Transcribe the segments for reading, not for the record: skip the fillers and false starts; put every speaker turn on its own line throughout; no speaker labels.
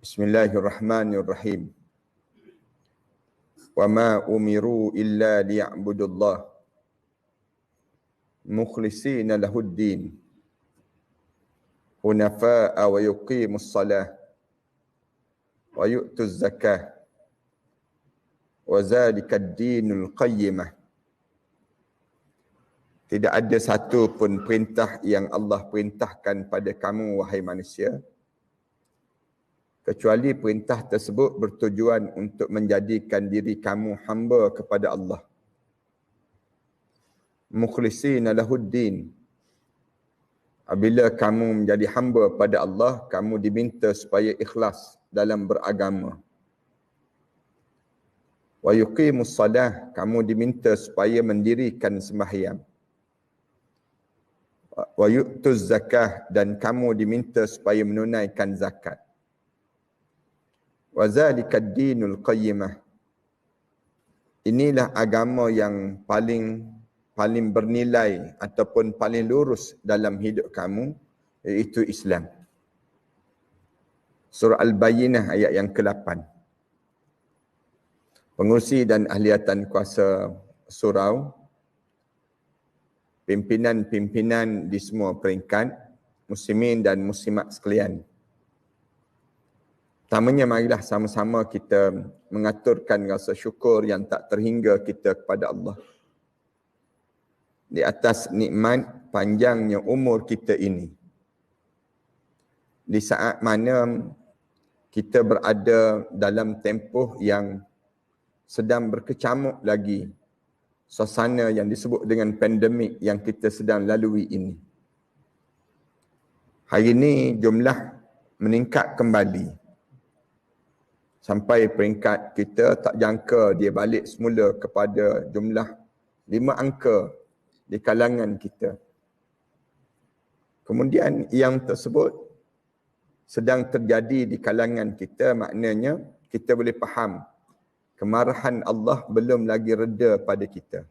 Bismillahirrahmanirrahim. Wa ma umiru illa liya'budullah mukhlishina lahuddin hunafa'a wa yuqimus salah wa yu'tuz zakah wa zalika ad-dinul qayyimah. Tidak ada satu pun perintah yang Allah perintahkan pada kamu wahai manusia, kecuali perintah tersebut bertujuan untuk menjadikan diri kamu hamba kepada Allah. Mukhlishina lahuddin. Apabila kamu menjadi hamba pada Allah, kamu diminta supaya ikhlas dalam beragama. Wa yuqimus salah, kamu diminta supaya mendirikan sembahyang. Wa yu'tuz zakah, dan kamu diminta supaya menunaikan zakat. Wa zalika ad-dinul qayyimah. Inilah agama yang paling bernilai ataupun paling lurus dalam hidup kamu, iaitu Islam. Surah Al-Bayyinah ayat yang ke-8. Pengurusi dan ahliatan kuasa surau, pimpinan-pimpinan di semua peringkat, muslimin dan muslimat sekalian. Pertamanya, marilah sama-sama kita mengaturkan rasa syukur yang tak terhingga kita kepada Allah di atas nikmat panjangnya umur kita ini. Di saat mana kita berada dalam tempoh yang sedang berkecamuk lagi suasana yang disebut dengan pandemik yang kita sedang lalui ini. Hari ini jumlah meningkat kembali. Sampai peringkat kita tak jangka dia balik semula kepada jumlah 5 angka di kalangan kita. Kemudian yang tersebut sedang terjadi di kalangan kita, maknanya kita boleh faham kemarahan Allah belum lagi reda pada kita.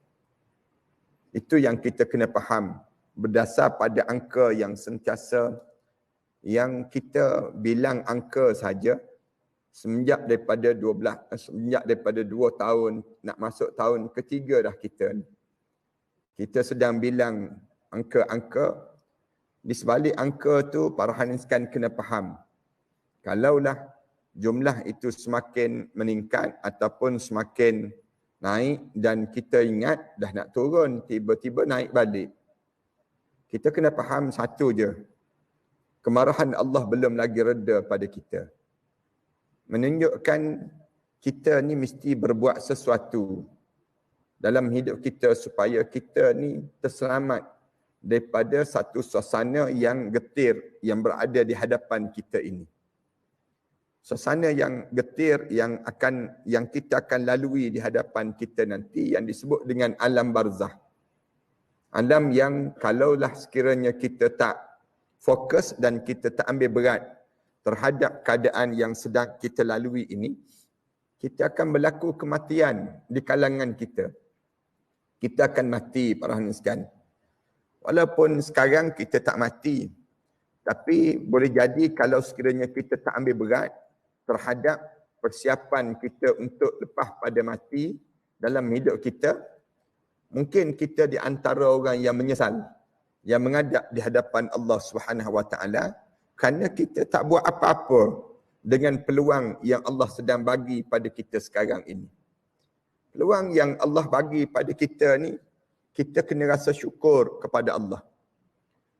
Itu yang kita kena faham berdasar pada angka yang sentiasa yang kita bilang angka saja. Semenjak daripada 2 tahun nak masuk tahun ketiga dah kita ni. Kita sedang bilang angka-angka. Di sebalik angka tu para haniskan kena faham. Kalaulah jumlah itu semakin meningkat ataupun semakin naik dan kita ingat dah nak turun, tiba-tiba naik balik. Kita kena faham satu je. Kemarahan Allah belum lagi reda pada kita. Menunjukkan kita ni mesti berbuat sesuatu dalam hidup kita supaya kita ni terselamat daripada satu suasana yang getir yang berada di hadapan kita ini. Suasana yang getir yang kita akan lalui di hadapan kita nanti yang disebut dengan alam barzah. Alam yang kalaulah sekiranya kita tak fokus dan kita tak ambil berat terhadap keadaan yang sedang kita lalui ini, kita akan berlaku kematian di kalangan kita. Kita akan mati, para hadirin sekalian. Walaupun sekarang kita tak mati, tapi boleh jadi kalau sekiranya kita tak ambil berat terhadap persiapan kita untuk lepas pada mati dalam hidup kita, mungkin kita di antara orang yang menyesal, yang menghadap di hadapan Allah Subhanahu Wa Taala, kerana kita tak buat apa-apa dengan peluang yang Allah sedang bagi pada kita sekarang ini. Peluang yang Allah bagi pada kita ni, kita kena rasa syukur kepada Allah.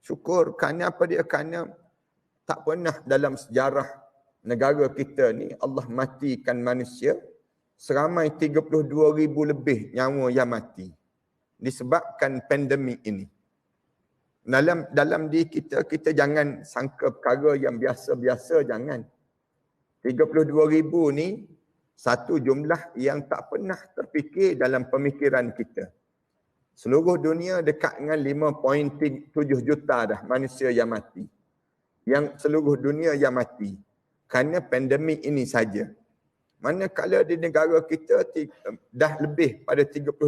Syukur kerana apa dia? Kerana tak pernah dalam sejarah negara kita ni Allah matikan manusia seramai 32,000 lebih nyawa yang mati disebabkan pandemik ini. Dalam diri kita jangan sangka perkara yang biasa-biasa, jangan. 32,000 ni satu jumlah yang tak pernah terfikir dalam pemikiran kita. Seluruh dunia dekat dengan 5.7 juta dah manusia yang mati. Yang seluruh dunia yang mati kerana pandemik ini saja. Manakala di negara kita dah lebih pada 32,000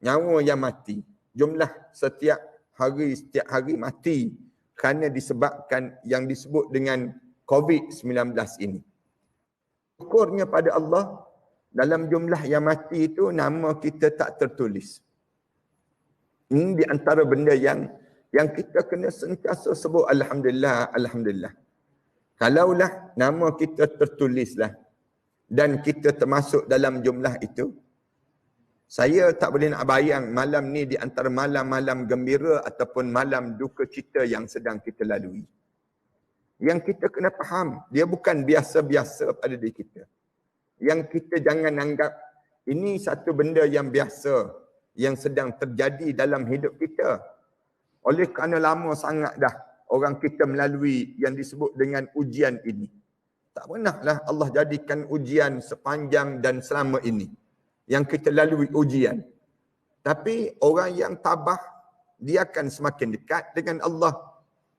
nyawa yang mati. Jumlah setiap hari mati kerana disebabkan yang disebut dengan COVID-19 ini. Syukurnya pada Allah, dalam jumlah yang mati itu nama kita tak tertulis. Ini di antara benda yang kita kena sentiasa sebut Alhamdulillah, Alhamdulillah. Kalaulah nama kita tertulislah dan kita termasuk dalam jumlah itu, saya tak boleh nak bayang malam ni di antara malam-malam gembira ataupun malam duka cita yang sedang kita lalui. Yang kita kena faham, dia bukan biasa-biasa pada diri kita. Yang kita jangan anggap ini satu benda yang biasa yang sedang terjadi dalam hidup kita. Oleh kerana lama sangat dah orang kita melalui yang disebut dengan ujian ini. Tak pernahlah Allah jadikan ujian sepanjang dan selama ini. Yang kita lalui ujian. Tapi orang yang tabah, dia akan semakin dekat dengan Allah.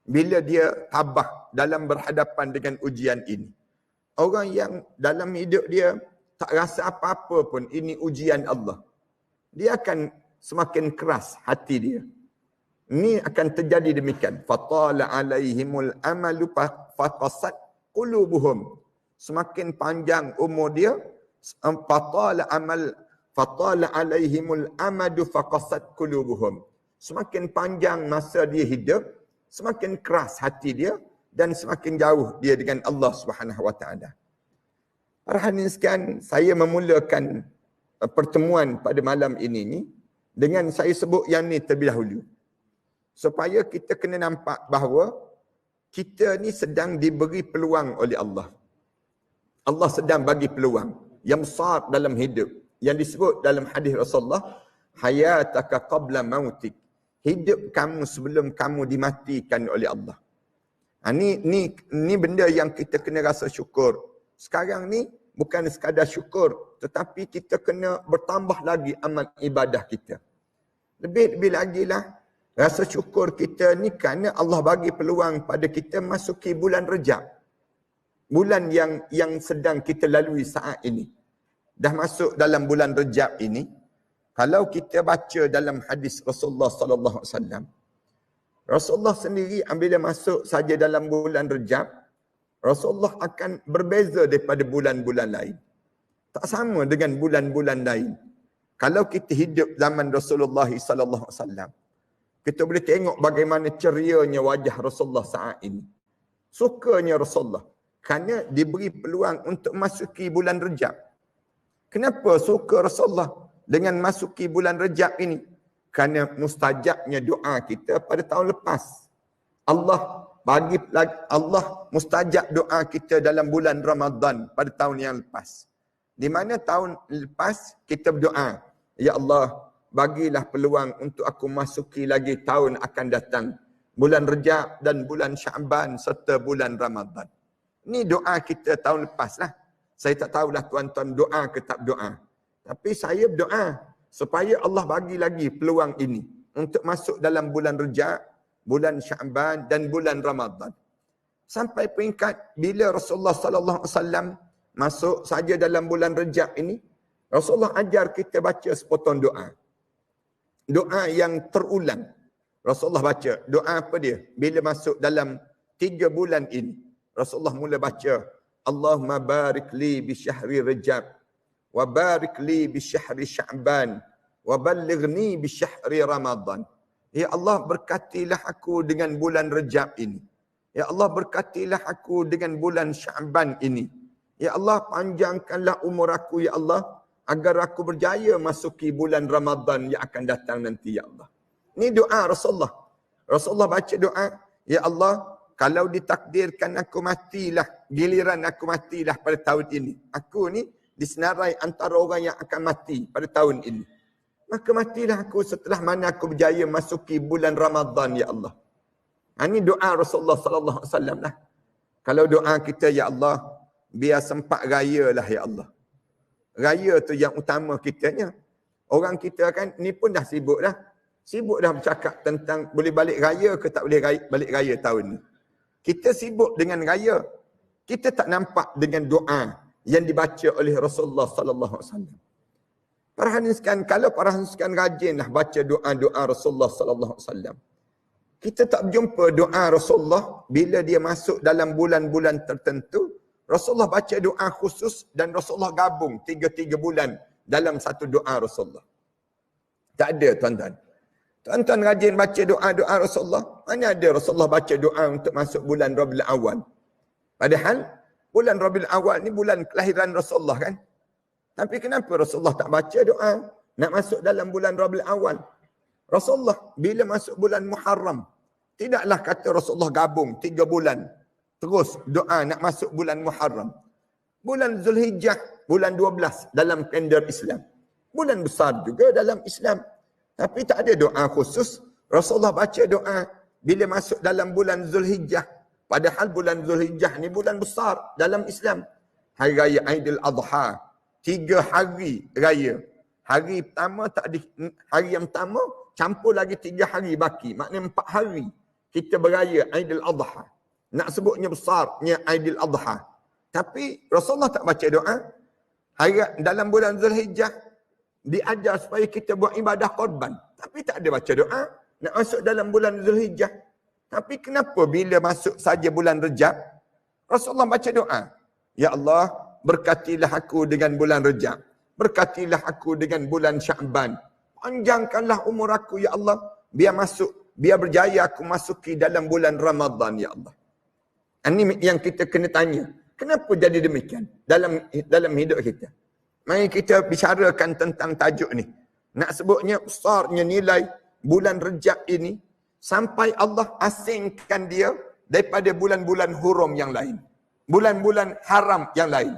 Bila dia tabah dalam berhadapan dengan ujian ini. Orang yang dalam hidup dia tak rasa apa-apa pun ini ujian Allah. Dia akan semakin keras hati dia. Ini akan terjadi demikian. Fatala alaihimul amalu faqasat qulubuhum. Semakin panjang umur dia, fatala alaihimul amadu faqasat qulubuhum. Semakin panjang masa dia hidup, semakin keras hati dia dan semakin jauh dia dengan Allah Subhanahu Wa Taala. Para hadirin sekalian, saya memulakan pertemuan pada malam ini ni dengan saya sebut yang ni terlebih dahulu. Supaya kita kena nampak bahawa kita ni sedang diberi peluang oleh Allah. Allah sedang bagi peluang yang besar dalam hidup. Yang disebut dalam hadis Rasulullah, hayataka qabla mautik. Hidup kamu sebelum kamu dimatikan oleh Allah. Ni benda yang kita kena rasa syukur. Sekarang ni bukan sekadar syukur, tetapi kita kena bertambah lagi amal ibadah kita. Lebih-lebih lagi lah rasa syukur kita ni kerana Allah bagi peluang pada kita masuki bulan Rejab. Bulan yang sedang kita lalui saat ini. Dah masuk dalam bulan Rejab ini. Kalau kita baca dalam hadis Rasulullah sallallahu alaihi wasallam, Rasulullah sendiri bila masuk saja dalam bulan Rejab, Rasulullah akan berbeza daripada bulan-bulan lain. Tak sama dengan bulan-bulan lain. Kalau kita hidup zaman Rasulullah sallallahu alaihi wasallam, kita boleh tengok bagaimana cerianya wajah Rasulullah saat ini. Sukanya Rasulullah kerana diberi peluang untuk masuki bulan Rejab. Kenapa suka Rasulullah dengan masuki bulan Rejab ini? Kerana mustajabnya doa kita pada tahun lepas. Allah mustajab doa kita dalam bulan Ramadan pada tahun yang lepas. Di mana tahun lepas kita berdoa, ya Allah, bagilah peluang untuk aku masuki lagi tahun akan datang. Bulan Rejab dan bulan Sya'ban serta bulan Ramadan. Ini doa kita tahun lepas lah. Saya tak tahulah tuan-tuan doa ke tak doa. Tapi saya berdoa supaya Allah bagi lagi peluang ini untuk masuk dalam bulan Rejab, bulan Sya'ban dan bulan Ramadan. Sampai peringkat bila Rasulullah sallallahu alaihi wasallam masuk saja dalam bulan Rejab ini, Rasulullah ajar kita baca sepotong doa. Doa yang terulang. Rasulullah baca. Doa apa dia? Bila masuk dalam 3 bulan ini. Rasulullah mula baca. Allahumma barik li bi syahri Rejab. Wa barik li bi syahri Sya'ban. Wa ballighni bi syahri Ramadan. Ya Allah, berkatilah aku dengan bulan Rejab ini. Ya Allah, berkatilah aku dengan bulan Sya'ban ini. Ya Allah, panjangkanlah umur aku, ya Allah, agar aku berjaya masuki bulan Ramadan yang akan datang nanti, ya Allah. Ini doa Rasulullah. Rasulullah baca doa, ya Allah, kalau ditakdirkan aku matilah, giliran aku matilah pada tahun ini. Aku ni disenarai antara orang yang akan mati pada tahun ini. Maka matilah aku setelah mana aku berjaya masuki bulan Ramadan, ya Allah. Ini doa Rasulullah sallallahu alaihi wasallam lah. Kalau doa kita, ya Allah, biar sempat raya lah, ya Allah. Raya tu yang utama kitanya. Orang kita kan ni pun dah sibuk dah. Sibuk dah bercakap tentang boleh balik raya ke tak boleh balik raya tahun ni. Kita sibuk dengan raya. Kita tak nampak dengan doa yang dibaca oleh Rasulullah sallallahu alaihi wasallam. Para hadirin sekalian, kalau para hadirin sekalian rajinlah baca doa-doa Rasulullah sallallahu alaihi wasallam. kita tak berjumpa doa Rasulullah bila dia masuk dalam bulan-bulan tertentu. Rasulullah baca doa khusus dan Rasulullah gabung 3 bulan dalam satu doa Rasulullah. Tak ada tuan-tuan. Tuan-tuan rajin baca doa-doa Rasulullah. Mana ada Rasulullah baca doa untuk masuk bulan Rabiul Awal. Padahal bulan Rabiul Awal ni bulan kelahiran Rasulullah kan. Tapi kenapa Rasulullah tak baca doa nak masuk dalam bulan Rabiul Awal? Rasulullah bila masuk bulan Muharram, tidaklah kata Rasulullah gabung 3 bulan. Terus doa nak masuk bulan Muharram. Bulan Zulhijjah, bulan 12 dalam kalender Islam. Bulan besar juga dalam Islam. Tapi tak ada doa khusus. Rasulullah baca doa bila masuk dalam bulan Zulhijjah. Padahal bulan Zulhijjah ni bulan besar dalam Islam. Hari Raya Aidil Adha. 3 hari raya. Hari pertama tak di, hari yang pertama campur lagi 3 hari baki. Maknanya 4 hari kita beraya Aidil Adha. Nak sebutnya besarnya Aidil Adha. Tapi Rasulullah tak baca doa. Hari dalam bulan Zulhijjah diajar supaya kita buat ibadah korban. Tapi tak ada baca doa nak masuk dalam bulan Zulhijjah. Tapi kenapa bila masuk saja bulan Rejab, Rasulullah baca doa. Ya Allah, berkatilah aku dengan bulan Rejab. Berkatilah aku dengan bulan Sya'ban. Panjangkanlah umur aku, ya Allah. Biar berjaya aku masuki dalam bulan Ramadan, ya Allah. Ini yang kita kena tanya. Kenapa jadi demikian dalam hidup kita? Mari kita bicarakan tentang tajuk ni. Nak sebutnya besarnya nilai bulan Rejab ini sampai Allah asingkan dia daripada bulan-bulan hurum yang lain. Bulan-bulan haram yang lain.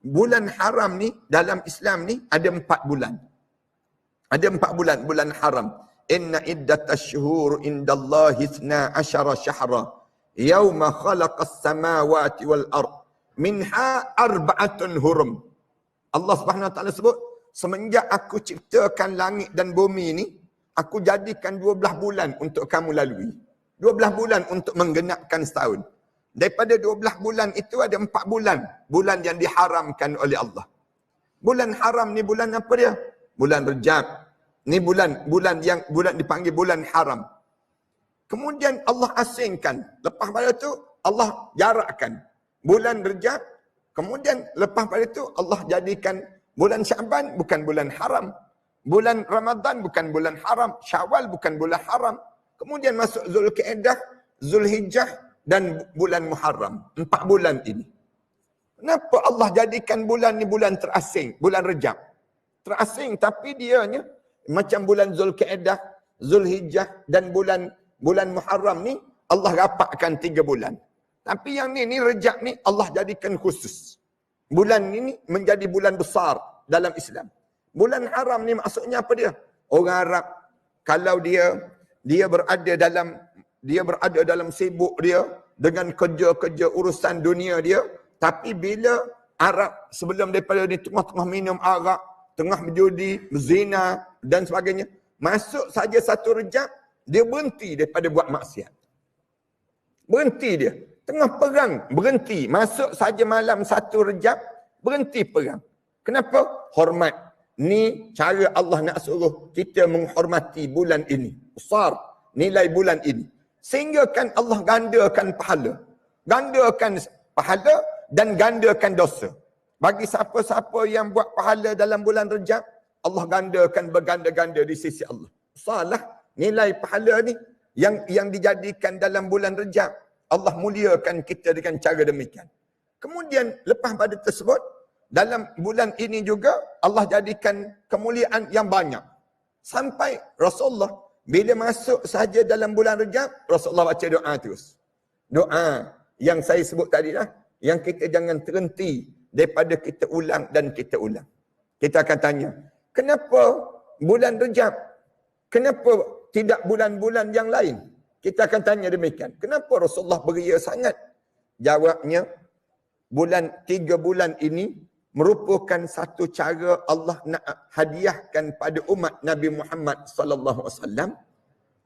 Bulan haram ni dalam Islam ni ada 4 bulan. Ada 4 bulan, bulan haram. Inna iddatash syuhur indallahi 12 syahra. Yauma khalaqas samawati wal ard. Minha arba'atun hurum. Allah Subhanahu Wa Taala sebut, semenjak aku ciptakan langit dan bumi ni, aku jadikan 12 bulan untuk kamu lalui. 12 bulan untuk menggenapkan setahun. Daripada 12 bulan itu ada 4 bulan. Bulan yang diharamkan oleh Allah. Bulan haram ni bulan apa dia? Bulan Rejab. Ni bulan dipanggil bulan haram. Kemudian Allah asingkan. Lepas pada tu Allah jarakkan. Bulan Rejab. Kemudian lepas pada itu Allah jadikan bulan Sya'ban bukan bulan haram. Bulan Ramadan bukan bulan haram. Syawal bukan bulan haram. Kemudian masuk Zulkaidah, Zulhijjah dan bulan Muharram. 4 bulan ini. Kenapa Allah jadikan bulan ni bulan terasing? Bulan Rejab. Terasing tapi dianya macam bulan Zulkaidah, Zulhijjah dan bulan Muharram ni Allah rapatkan 3 bulan. Tapi yang ni Rejab ni Allah jadikan khusus. Bulan ini menjadi bulan besar dalam Islam. Bulan haram ni maksudnya apa dia? Orang Arab kalau dia berada dalam sibuk dia dengan kerja-kerja urusan dunia dia, tapi bila Arab sebelum daripada ni tengah-tengah minum arak, tengah berjudi, berzina dan sebagainya, masuk saja satu Rejab, dia berhenti daripada buat maksiat. Berhenti dia. Tengah perang, berhenti. Masuk saja malam satu Rejab, berhenti perang. Kenapa? Hormat. Ni cara Allah nak suruh kita menghormati bulan ini. Besar nilai bulan ini. Sehingga kan Allah gandakan pahala. Gandakan pahala dan gandakan dosa. Bagi siapa-siapa yang buat pahala dalam bulan Rejab, Allah gandakan berganda-ganda di sisi Allah. Besarlah nilai pahala ni yang dijadikan dalam bulan Rejab. Allah muliakan kita dengan cara demikian. Kemudian lepas pada tersebut, dalam bulan ini juga Allah jadikan kemuliaan yang banyak. Sampai Rasulullah bila masuk saja dalam bulan Rejab, Rasulullah baca doa terus. Doa yang saya sebut tadi lah, yang kita jangan terhenti daripada kita ulang dan kita ulang. Kita akan tanya, kenapa bulan Rejab? Kenapa tidak bulan-bulan yang lain? Kita akan tanya demikian. Kenapa Rasulullah beria sangat? Jawabnya, 3 bulan ini merupakan satu cara Allah nak hadiahkan pada umat Nabi Muhammad sallallahu alaihi wasallam.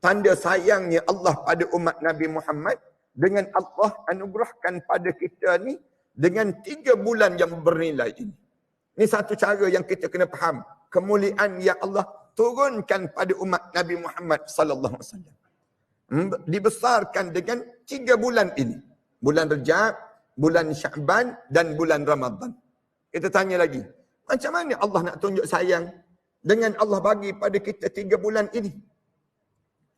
Tanda sayangnya Allah pada umat Nabi Muhammad dengan Allah anugerahkan pada kita ni dengan 3 bulan yang bernilai ini. Ini satu cara yang kita kena faham. Kemuliaan yang Allah turunkan pada umat Nabi Muhammad sallallahu alaihi wasallam. dibesarkan dengan 3 bulan ini. Bulan Rejab, bulan Sya'ban dan bulan Ramadan. Kita tanya lagi, macam mana Allah nak tunjuk sayang dengan Allah bagi pada kita 3 bulan ini?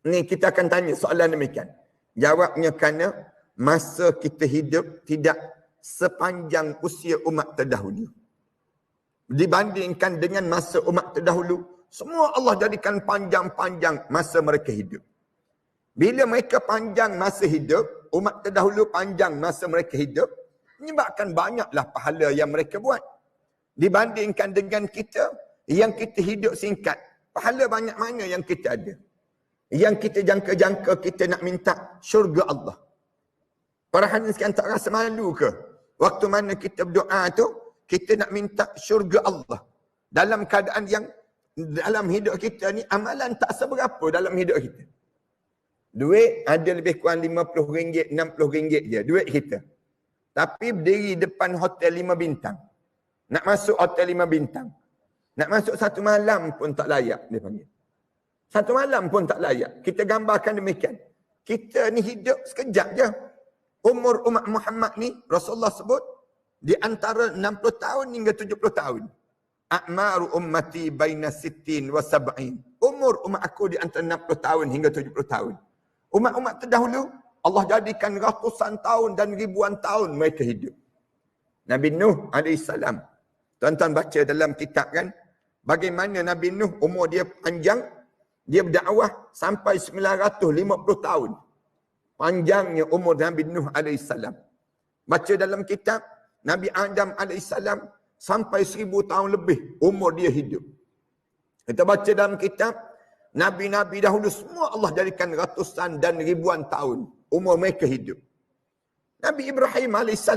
Ni kita akan tanya soalan demikian. Jawabnya kerana masa kita hidup tidak sepanjang usia umat terdahulu. Dibandingkan dengan masa umat terdahulu, semua Allah jadikan panjang-panjang masa mereka hidup. Bila mereka panjang masa hidup, umat terdahulu panjang masa mereka hidup, menyebabkan banyaklah pahala yang mereka buat. Dibandingkan dengan kita, yang kita hidup singkat, pahala banyak mana yang kita ada. Yang kita jangka-jangka kita nak minta syurga Allah. Para hadirin sekalian, tak rasa malu ke? Waktu mana kita berdoa tu, kita nak minta syurga Allah. Dalam keadaan yang dalam hidup kita ni, amalan tak seberapa dalam hidup kita. Duit ada lebih kurang RM50, RM60 je, duit kita. Tapi berdiri depan hotel 5 bintang. Nak masuk hotel 5 bintang. Nak masuk 1 malam pun tak layak, dia panggil. 1 malam pun tak layak. Kita gambarkan demikian. Kita ni hidup sekejap je. Umur umat Muhammad ni, Rasulullah sebut, di antara 60 tahun hingga 70 tahun. A'maru ummati baina 60 wa 70. Umur umat aku di antara 60 tahun hingga 70 tahun. Umat-umat terdahulu, Allah jadikan ratusan tahun dan ribuan tahun mereka hidup. Nabi Nuh AS. Tuan-tuan baca dalam kitab kan, bagaimana Nabi Nuh umur dia panjang, dia berdakwah sampai 950 tahun. Panjangnya umur Nabi Nuh AS. Baca dalam kitab, Nabi Adam AS sampai 1000 tahun lebih umur dia hidup. Kita baca dalam kitab, Nabi-Nabi dahulu semua Allah jadikan ratusan dan ribuan tahun umur mereka hidup. Nabi Ibrahim AS.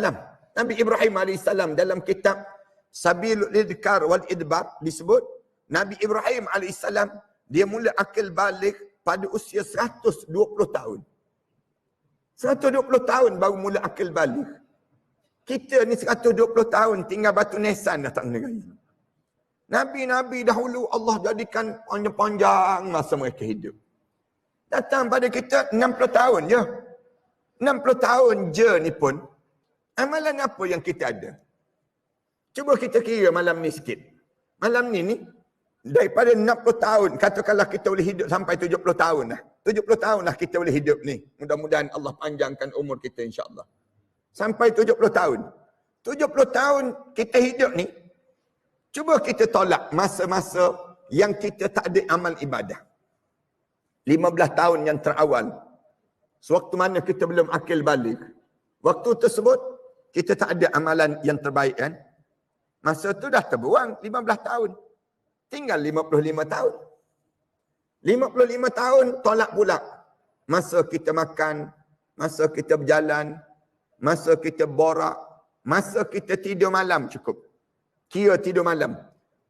Nabi Ibrahim AS dalam kitab Sabilul Idkar wal Idbar disebut, Nabi Ibrahim AS dia mula akil balik pada usia 120 tahun. 120 tahun baru mula akil balik. Kita ni 120 tahun tinggal batu nisan dah tak kena gaya. Nabi-Nabi dahulu Allah jadikan panjang-panjang masa mereka hidup. Datang pada kita 60 tahun je. 60 tahun je ni pun, amalan apa yang kita ada? Cuba kita kira malam ni sikit. Malam ni daripada 60 tahun, katakanlah kita boleh hidup sampai 70 tahun lah. 70 tahun lah kita boleh hidup ni. Mudah-mudahan Allah panjangkan umur kita insya-Allah. Sampai 70 tahun. 70 tahun kita hidup ni, cuba kita tolak masa-masa yang kita tak ada amal ibadah. 15 tahun yang terawal. Sewaktu mana kita belum akil balik. Waktu tersebut, kita tak ada amalan yang terbaik kan. Masa tu dah terbuang 15 tahun. Tinggal 55 tahun. 55 tahun tolak pula. Masa kita makan, masa kita berjalan, masa kita borak, masa kita tidur malam cukup. Kira tidur malam.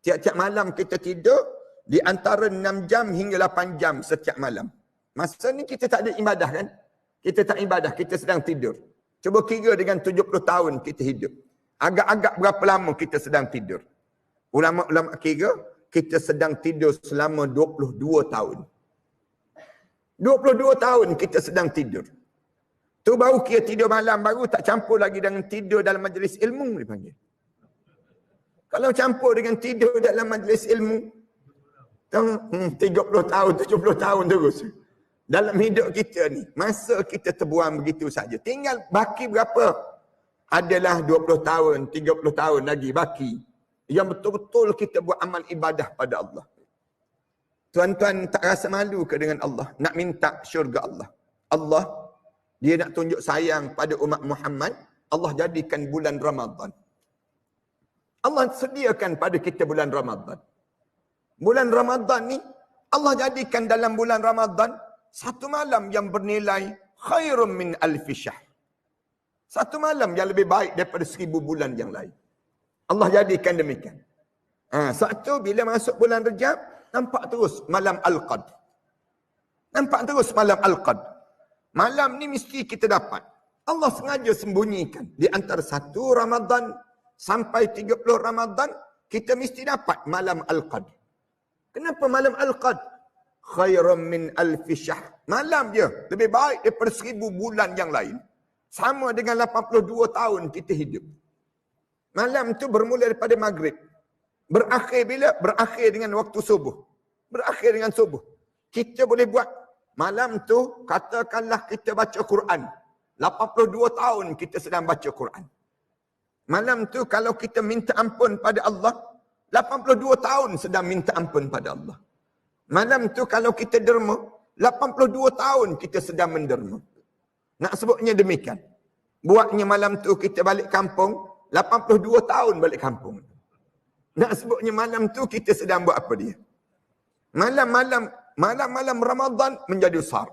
Tiap-tiap malam kita tidur di antara 6 jam hingga 8 jam setiap malam. Masa ni kita tak ada ibadah kan? Kita tak ibadah, kita sedang tidur. Cuba kira dengan 70 tahun kita hidup. Agak-agak berapa lama kita sedang tidur? Ulama-ulama kira, kita sedang tidur selama 22 tahun. 22 tahun kita sedang tidur. Tu baru kira tidur malam, baru tak campur lagi dengan tidur dalam majlis ilmu dipanggil. Kalau campur dengan tidur dalam majlis ilmu, 30 tahun, 70 tahun terus. Dalam hidup kita ni, masa kita terbuang begitu saja. Tinggal baki berapa? Adalah 20 tahun, 30 tahun lagi baki. Yang betul-betul kita buat amal ibadah pada Allah. Tuan-tuan tak rasa malu ke dengan Allah? Nak minta syurga Allah. Allah, dia nak tunjuk sayang pada umat Muhammad. Allah jadikan bulan Ramadan. Allah sediakan pada kita bulan Ramadan. Bulan Ramadan ni, Allah jadikan dalam bulan Ramadan, satu malam yang bernilai khairum min alfi syahr. Satu malam yang lebih baik daripada 1000 bulan yang lain. Allah jadikan demikian. Satu, bila masuk bulan Rejab, nampak terus malam Al-Qadr. Nampak terus malam Al-Qadr. Malam ni mesti kita dapat. Allah sengaja sembunyikan. Di antara 1 Ramadan sampai 30 Ramadan, kita mesti dapat malam Al-Qadr. Kenapa malam Al-Qadr? khairan min alfi syahr. Malam je lebih baik daripada 1000 bulan yang lain. Sama dengan 82 tahun kita hidup. Malam tu bermula daripada maghrib. Berakhir bila? Berakhir dengan waktu subuh. Berakhir dengan subuh. Kita boleh buat malam tu, katakanlah kita baca Quran. 82 tahun kita sedang baca Quran. Malam tu kalau kita minta ampun pada Allah, 82 tahun sedang minta ampun pada Allah. Malam tu kalau kita derma, 82 tahun kita sedang menderma. Nak sebutnya demikian. Buatnya malam tu kita balik kampung, 82 tahun balik kampung. Nak sebutnya malam tu kita sedang buat apa dia? Malam-malam Ramadan menjadi besar.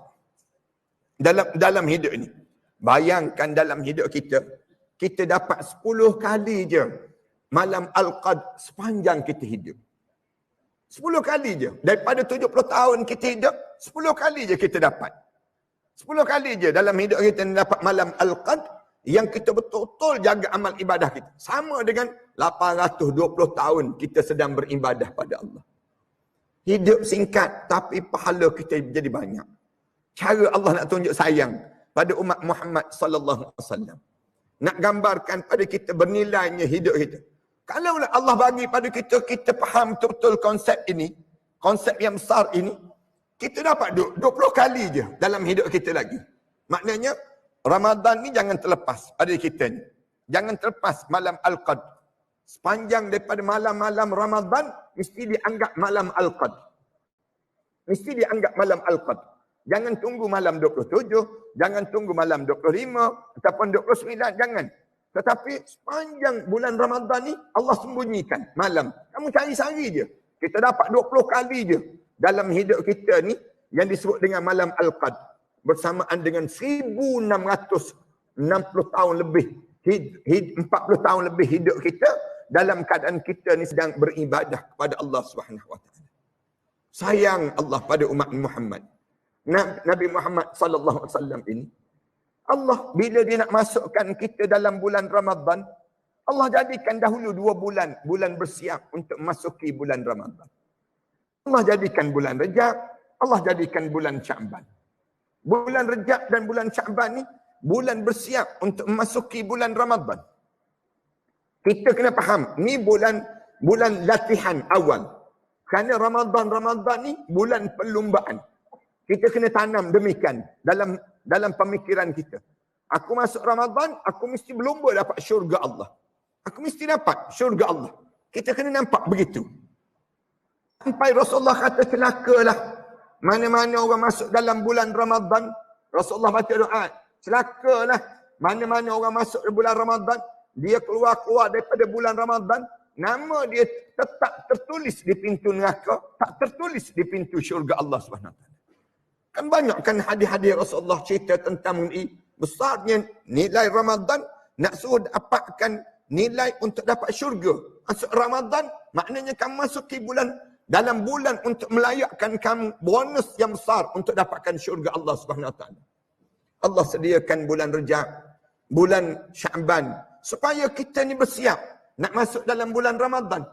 Dalam hidup ini. Bayangkan dalam hidup kita, kita dapat 10 kali je malam Al-Qadr sepanjang kita hidup. 10 kali je. Daripada 70 tahun kita hidup, 10 kali je kita dapat. 10 kali je dalam hidup kita dapat malam Al-Qadr yang kita betul-betul jaga amal ibadah kita. Sama dengan 820 tahun kita sedang beribadah pada Allah. Hidup singkat tapi pahala kita jadi banyak. Cara Allah nak tunjuk sayang pada umat Muhammad sallallahu alaihi wasallam. Nak gambarkan pada kita bernilainya hidup kita. Kalau Allah bagi pada kita, kita faham betul-betul konsep ini, konsep yang besar ini, kita dapat 20 kali je dalam hidup kita lagi. Maknanya, Ramadan ni jangan terlepas pada kita ni. Jangan terlepas malam Al-Qadr. Sepanjang daripada malam-malam Ramadan, mesti dianggap malam Al-Qadr. Mesti dianggap malam Al-Qadr. Jangan tunggu malam 27, jangan tunggu malam 25, ataupun 29, jangan. Tetapi sepanjang bulan Ramadan ni, Allah sembunyikan malam. Kamu cari sehari je. Kita dapat 20 kali je dalam hidup kita ni yang disebut dengan malam Al-Qadr. Bersamaan dengan 1660 tahun lebih, 40 tahun lebih hidup kita dalam keadaan kita ni sedang beribadah kepada Allah Subhanahu Wa Taala. Sayang Allah pada umat Muhammad. Nabi Muhammad sallallahu alaihi wasallam ini, Allah bila dia nak masukkan kita dalam bulan Ramadan, Allah jadikan dahulu 2 bulan bersiap untuk memasuki bulan Ramadan. Allah jadikan bulan Rejab, Allah jadikan bulan Sya'ban. Bulan Rejab dan bulan Sya'ban ni bulan bersiap untuk memasuki bulan Ramadan. Kita kena faham, ni bulan latihan awal. Kerana Ramadan ni bulan perlumbaan. Kita kena tanam demikian dalam pemikiran kita. Aku masuk Ramadan, aku mesti berlumba dapat syurga Allah. Aku mesti dapat syurga Allah. Kita kena nampak begitu. Sampai Rasulullah kata celakalah mana-mana orang masuk dalam bulan Ramadan. Rasulullah baca doa, celakalah mana-mana orang masuk di bulan Ramadan, dia keluar daripada bulan Ramadan, nama dia tetap tertulis di pintu neraka, tak tertulis di pintu syurga Allah SWT. Kan banyak kan hadis-hadis Rasulullah cerita tentang mengenai besarnya nilai Ramadan, nak suruh dapatkan nilai untuk dapat syurga. Masuk Ramadan, maknanya kamu masuki dalam bulan untuk melayakkan kamu bonus yang besar untuk dapatkan syurga Allah SWT. Allah sediakan bulan Rejab, bulan Sya'ban, supaya kita ni bersiap nak masuk dalam bulan Ramadan.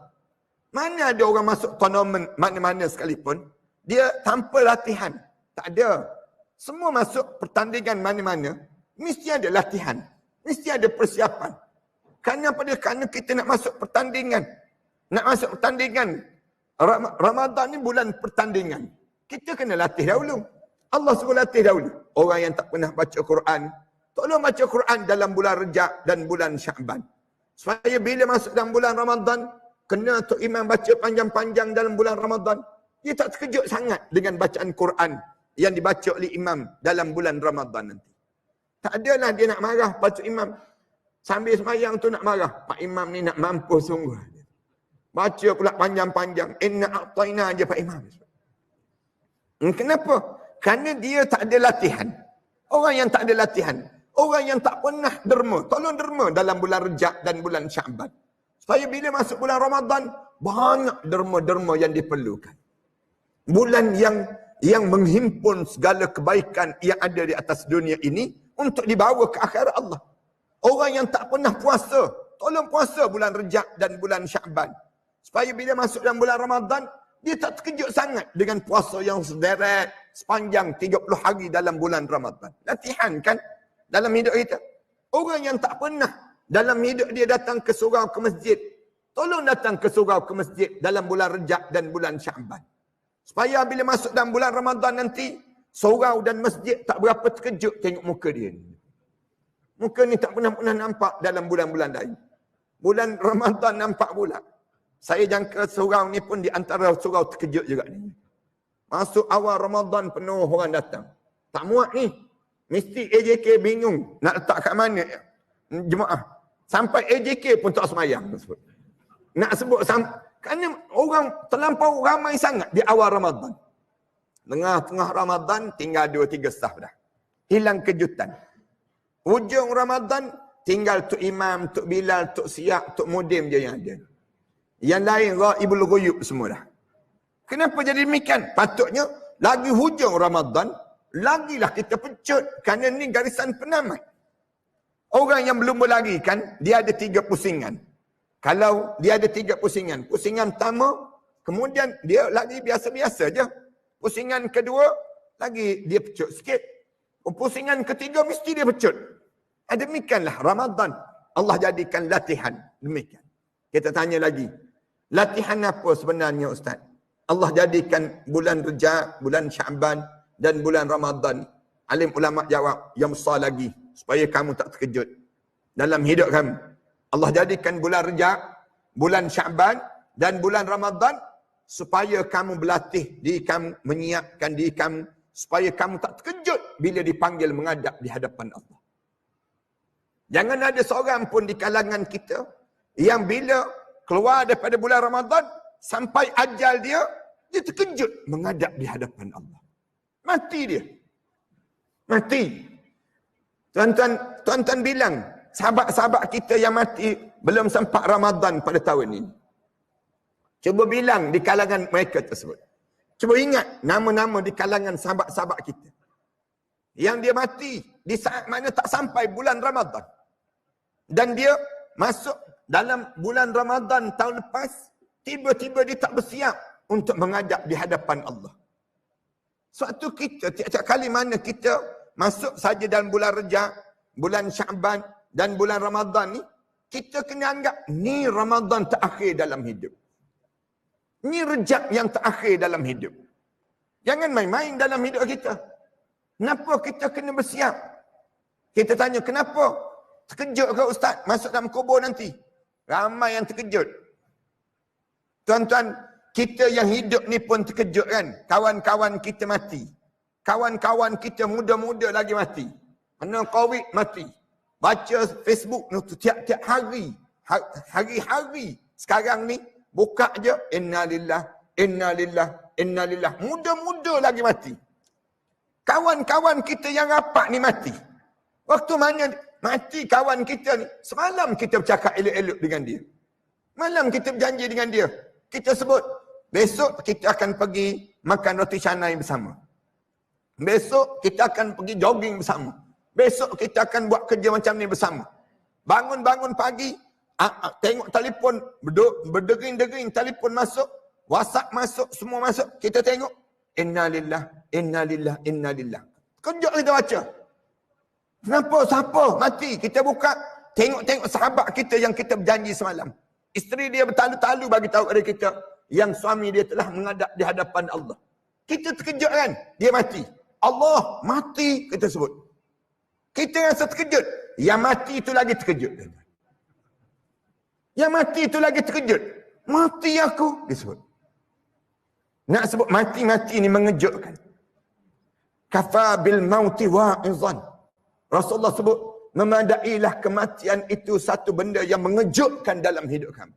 Mana ada orang masuk tournament mana-mana sekalipun, dia tanpa latihan. Tak ada. Semua masuk pertandingan mana-mana, mesti ada latihan. Mesti ada persiapan. Kerana kita nak masuk pertandingan. Nak masuk pertandingan. Ramadan ni bulan pertandingan. Kita kena latih dahulu. Allah suruh latih dahulu. Orang yang tak pernah baca Quran, tolong baca Quran dalam bulan Rejab dan bulan Sya'ban. Supaya bila masuk dalam bulan Ramadan, kena Tok Imam baca panjang-panjang dalam bulan Ramadan. Dia tak terkejut sangat dengan bacaan Quran yang dibaca oleh imam dalam bulan Ramadan nanti. Tak adalah dia nak marah Pak Imam. Sambil semayang tu nak marah. Pak Imam ni nak mampus sungguh. Baca pula panjang-panjang. Inna a'tayna je Pak Imam. Kenapa? Kerana dia tak ada latihan. Orang yang tak ada latihan. Orang yang tak pernah derma. Tolong derma dalam bulan Rejab dan bulan Sya'ban. Supaya bila masuk bulan Ramadan, banyak derma-derma yang diperlukan. Bulan yang menghimpun segala kebaikan yang ada di atas dunia ini untuk dibawa ke akhirat Allah. Orang yang tak pernah puasa, tolong puasa bulan Rejab dan bulan Sya'ban. Supaya bila masuk dalam bulan Ramadan, Dia tak terkejut sangat dengan puasa yang sederet sepanjang 30 hari dalam bulan Ramadan. Latihan kan dalam hidup kita. Orang yang tak pernah dalam hidup dia datang ke surau ke masjid, tolong datang ke surau ke masjid dalam bulan Rejab dan bulan Sya'ban. Supaya bila masuk dalam bulan Ramadan nanti, surau dan masjid tak berapa terkejut tengok muka dia. Muka ni tak pernah nampak dalam bulan-bulan lain. Bulan Ramadan nampak pula. Saya jangka surau ni pun di antara surau terkejut juga ni. Masuk awal Ramadan penuh orang datang. Tak muat ni. Mesti AJK bingung nak letak kat mana jemaah. Sampai AJK pun tak semayang. Nak sebut kerana orang terlampau ramai sangat di awal Ramadan. Tengah-tengah Ramadan tinggal 2-3 saf dah. Hilang kejutan. Hujung Ramadan tinggal Tok Imam, Tok Bilal, Tok Siak, Tok Mudim je yang ada. Yang lain Ghaibul Ghuyub semua dah. Kenapa jadi demikian? Patutnya lagi hujung Ramadan, lagilah kita pecut. Kerana ni garisan penamat. Orang yang belum berlari kan, dia ada 3 pusingan. Kalau dia ada 3 pusingan. Pusingan pertama, kemudian dia lagi biasa-biasa je. Pusingan kedua, lagi dia pecut sikit. Pusingan ketiga, mesti dia pecut. Demikianlah Ramadan. Allah jadikan latihan. Demikian. Kita tanya lagi. Latihan apa sebenarnya Ustaz? Allah jadikan bulan Rejab, bulan Sya'ban dan bulan Ramadan. Alim ulama jawab, yang besar lagi. Supaya kamu tak terkejut. Dalam hidup kamu. Allah jadikan bulan Rejab, bulan Sya'ban dan bulan Ramadan. Supaya kamu berlatih diri kamu, menyiapkan diri kamu. Supaya kamu tak terkejut bila dipanggil menghadap di hadapan Allah. Jangan ada seorang pun di kalangan kita yang bila keluar daripada bulan Ramadan sampai ajal dia terkejut menghadap di hadapan Allah. Mati dia. Mati. Tuan-tuan bilang, sahabat-sahabat kita yang mati belum sempat Ramadan pada tahun ini. Cuba bilang di kalangan mereka tersebut. Cuba ingat nama-nama di kalangan sahabat-sahabat kita. Yang dia mati di saat mana tak sampai bulan Ramadan. Dan dia masuk dalam bulan Ramadan tahun lepas, tiba-tiba dia tak bersiap untuk menghadap di hadapan Allah. Suatu kita, tiap-tiap kali mana kita masuk saja dalam bulan Rejab, bulan Sya'ban dan bulan Ramadan ni, kita kena anggap ni Ramadan terakhir dalam hidup. Ni Rejab yang terakhir dalam hidup. Jangan main-main dalam hidup kita. Kenapa kita kena bersiap? Kita tanya, kenapa? Terkejut ke Ustaz masuk dalam kubur nanti? Ramai yang terkejut. Tuan-tuan, kita yang hidup ni pun terkejut kan? Kawan-kawan kita mati. Kawan-kawan kita muda-muda lagi mati. Kena COVID mati. Baca Facebook tu tiap-tiap hari. Hari-hari. Sekarang ni, buka je. Innalillah, innalillah, innalillah. Muda-muda lagi mati. Kawan-kawan kita yang rapat ni mati. Waktu mana mati kawan kita ni, semalam kita bercakap elok-elok dengan dia. Malam kita berjanji dengan dia. Kita sebut, besok kita akan pergi makan roti canai bersama. Besok kita akan pergi jogging bersama. Besok kita akan buat kerja macam ni bersama. Bangun-bangun pagi, tengok telefon, berdering-dering telefon masuk, WhatsApp masuk, semua masuk. Kita tengok, innalillah, innalillah, innalillah. Kejut kita baca. Kenapa? Siapa mati? Kita buka, tengok-tengok sahabat kita yang kita berjanji semalam. Isteri dia bertalu-talu bagi tahu kepada kita yang suami dia telah menghadap di hadapan Allah. Kita terkejut kan? Dia mati. Allah mati, kita sebut. Kita rasa terkejut. Yang mati itu lagi terkejut. Yang mati itu lagi terkejut. Mati aku, disebut. Nak sebut mati-mati ini mengejutkan. Kafa bil mauti wa'izan. Rasulullah sebut, memadailah kematian itu satu benda yang mengejutkan dalam hidup kamu.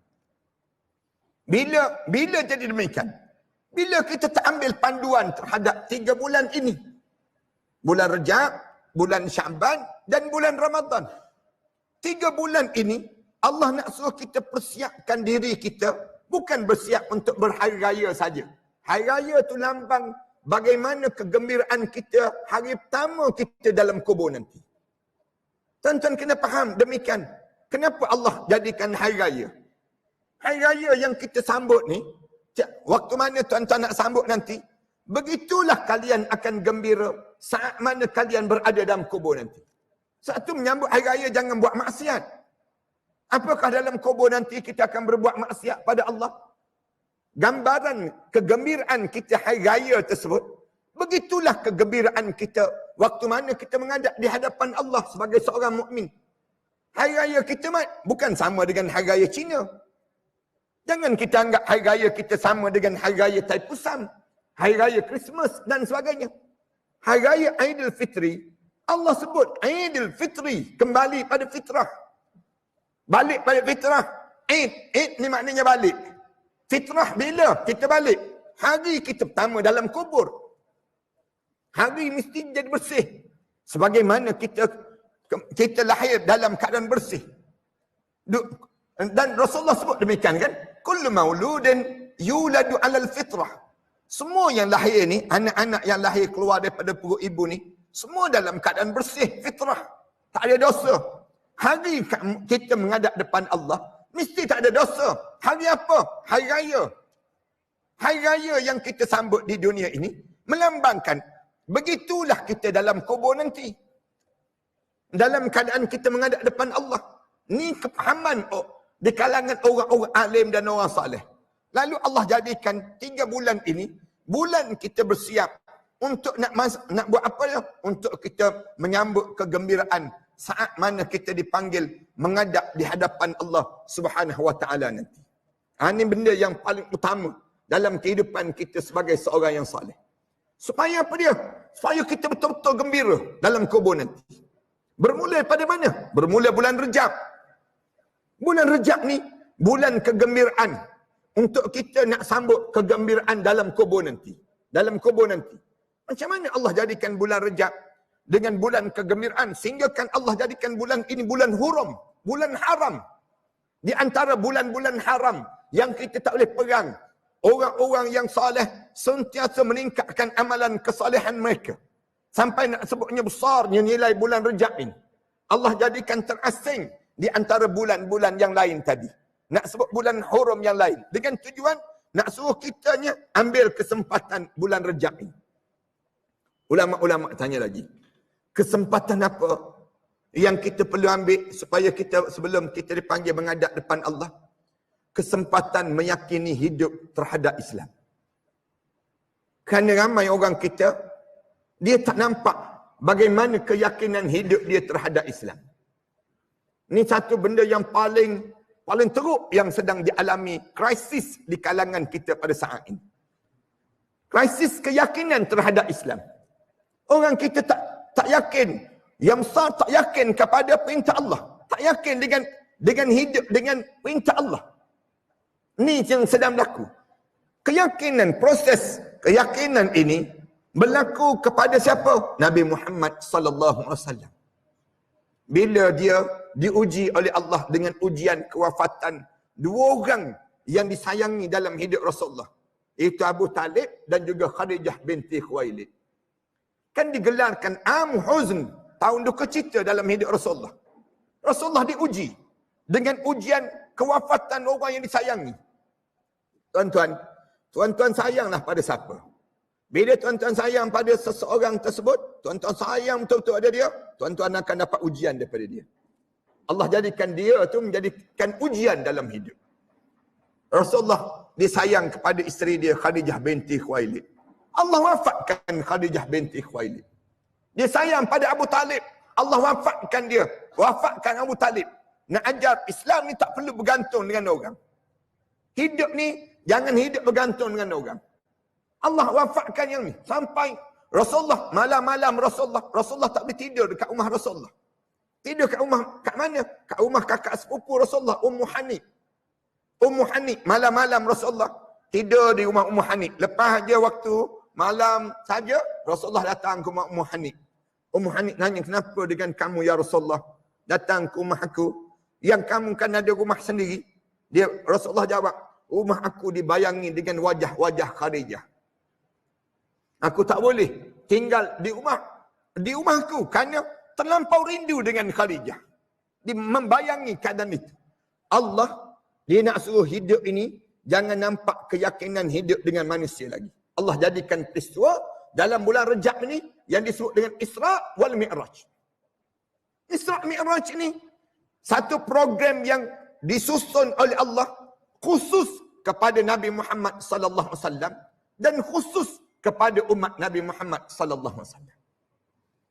Bila jadi demikian? Bila kita tak ambil panduan terhadap 3 bulan ini. Bulan Rejab, bulan Sya'ban dan bulan Ramadan. 3 bulan ini, Allah nak suruh kita persiapkan diri kita. Bukan bersiap untuk berhari raya saja. Hari raya itu lambang bagaimana kegembiraan kita hari pertama kita dalam kubur nanti. Tuan-tuan kena faham demikian. Kenapa Allah jadikan hari raya? Hari raya yang kita sambut ni, Waktu mana tuan-tuan nak sambut nanti, begitulah kalian akan gembira saat mana kalian berada dalam kubur nanti. Satu, menyambut hari raya jangan buat maksiat. Apakah dalam kubur nanti kita akan berbuat maksiat pada Allah? Gambaran kegembiraan kita hari raya tersebut, begitulah kegembiraan kita waktu mana kita menghadap di hadapan Allah sebagai seorang mukmin. Hari raya kita bukan sama dengan hari raya Cina. Jangan kita anggap hari raya kita sama dengan hari raya Taipusam, hari raya Christmas dan sebagainya. Hari raya Aidilfitri, Allah sebut Aidilfitri, kembali pada fitrah. Balik pada fitrah. Eid ni maknanya balik. Fitrah bila kita balik? Hari kita pertama dalam kubur. Hari mesti jadi bersih. Sebagaimana kita lahir dalam keadaan bersih. Dan Rasulullah sebut demikian kan? Kullu mauludin yuladu alal fitrah. Semua yang lahir ni, anak-anak yang lahir keluar daripada perut ibu ni, semua dalam keadaan bersih, fitrah. Tak ada dosa. Hari kita menghadap depan Allah, mesti tak ada dosa. Hari apa? Hari raya. Hari raya yang kita sambut di dunia ini, melambangkan, begitulah kita dalam kubur nanti. Dalam keadaan kita menghadap depan Allah. Ni kepahaman di kalangan orang-orang alim dan orang saleh. Lalu Allah jadikan 3 bulan ini, bulan kita bersiap untuk nak buat apa ya? Untuk kita menyambut kegembiraan saat mana kita dipanggil menghadap di hadapan Allah Subhanahu wa taala nanti. Ini benda yang paling utama dalam kehidupan kita sebagai seorang yang saleh. Supaya apa dia? Supaya kita betul-betul gembira dalam kubur nanti. Bermula pada mana? Bermula bulan Rejab. Bulan Rejab ni bulan kegembiraan untuk kita nak sambut kegembiraan dalam kubur nanti. Dalam kubur nanti. Macam mana Allah jadikan bulan Rejab dengan bulan kegembiraan sehingga kan Allah jadikan bulan ini bulan hurum, bulan haram. Di antara bulan-bulan haram yang kita tak boleh pegang. Orang-orang yang saleh sentiasa meningkatkan amalan kesalehan mereka. Sampai nak sebutnya besarnya nilai bulan Rejab ini. Allah jadikan terasing di antara bulan-bulan yang lain tadi. Nak sebut bulan hurum yang lain. Dengan tujuan nak suruh kitanya ambil kesempatan bulan Rejab ini. Ulama-ulama tanya lagi. Kesempatan apa yang kita perlu ambil supaya kita sebelum kita dipanggil menghadap depan Allah? Kesempatan meyakini hidup terhadap Islam. Kerana ramai orang kita, dia tak nampak bagaimana keyakinan hidup dia terhadap Islam. Ini satu benda yang paling teruk yang sedang dialami krisis di kalangan kita pada saat ini. Krisis keyakinan terhadap Islam. Orang kita tak yakin. Yang besar tak yakin kepada perintah Allah. Tak yakin dengan hidup dengan perintah Allah. Ini yang sedang berlaku. Proses keyakinan ini berlaku kepada siapa? Nabi Muhammad sallallahu alaihi wasallam. Bila dia diuji oleh Allah dengan ujian kewafatan 2 orang yang disayangi dalam hidup Rasulullah. Iaitu Abu Talib dan juga Khadijah binti Khuwailid. Kan digelarkan Am Huzn, tahun duka cita dalam hidup Rasulullah. Rasulullah diuji dengan ujian kewafatan orang yang disayangi. Tuan-tuan sayanglah pada siapa? Bila tuan-tuan sayang pada seseorang tersebut, tuan-tuan sayang betul-betul ada dia, tuan-tuan akan dapat ujian daripada dia. Allah jadikan dia tu menjadikan ujian dalam hidup. Rasulullah disayang kepada isteri dia Khadijah binti Khuwailid. Allah wafatkan Khadijah binti Khuwailid. Dia sayang pada Abu Talib. Allah wafatkan dia. Wafatkan Abu Talib. Nak ajar Islam ni tak perlu bergantung dengan orang. Hidup ni jangan hidup bergantung dengan orang. Allah wafatkan yang ni. Sampai Rasulullah, malam-malam Rasulullah tak boleh tidur dekat rumah Rasulullah. Tidur kat rumah, kat mana? Kat rumah kakak sepupu Rasulullah, Ummu Hani. Ummu Hani, malam-malam Rasulullah tidur di rumah Ummu Hani. Lepas dia waktu malam saja, Rasulullah datang ke rumah Ummu Hani. Ummu Hani nanya, kenapa dengan kamu ya Rasulullah? Datang ke rumah aku. Yang kamu kan ada rumah sendiri. Rasulullah jawab, rumah aku dibayangi dengan wajah-wajah Khadijah. Aku tak boleh tinggal di rumahku kerana terlampau rindu dengan Khadijah. Dia membayangi keadaan itu. Allah, dia nak suruh hidup ini jangan nampak keyakinan hidup dengan manusia lagi. Allah jadikan peristiwa dalam bulan Rejab ini yang disebut dengan Isra wal Mi'raj. Isra Mi'raj ini satu program yang disusun oleh Allah khusus kepada Nabi Muhammad sallallahu alaihi wasallam dan khusus kepada umat Nabi Muhammad sallallahu alaihi wasallam.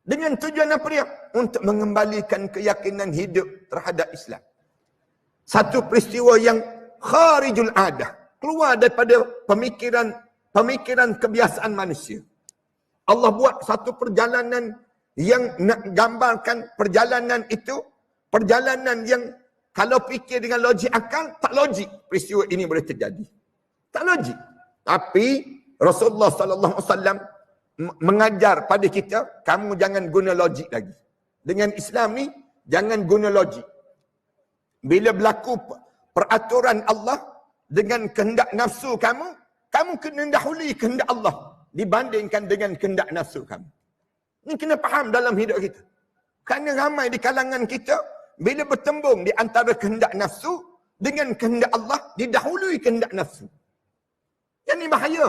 Dengan tujuan apa dia? Untuk mengembalikan keyakinan hidup terhadap Islam. Satu peristiwa yang kharijul adah, keluar daripada pemikiran kebiasaan manusia. Allah buat satu perjalanan yang nak gambarkan perjalanan itu, perjalanan yang kalau fikir dengan logik akal, tak logik peristiwa ini boleh terjadi. Tak logik. Tapi Rasulullah sallallahu alaihi wasallam mengajar pada kita, kamu jangan guna logik lagi. Dengan Islam ni, jangan guna logik. Bila berlaku peraturan Allah dengan kehendak nafsu kamu, kamu kena dahului kehendak Allah dibandingkan dengan kehendak nafsu kamu. Ini kena faham dalam hidup kita. Kerana ramai di kalangan kita, bila bertembung di antara kehendak nafsu dengan kehendak Allah, didahului kehendak nafsu. Yang ini bahaya.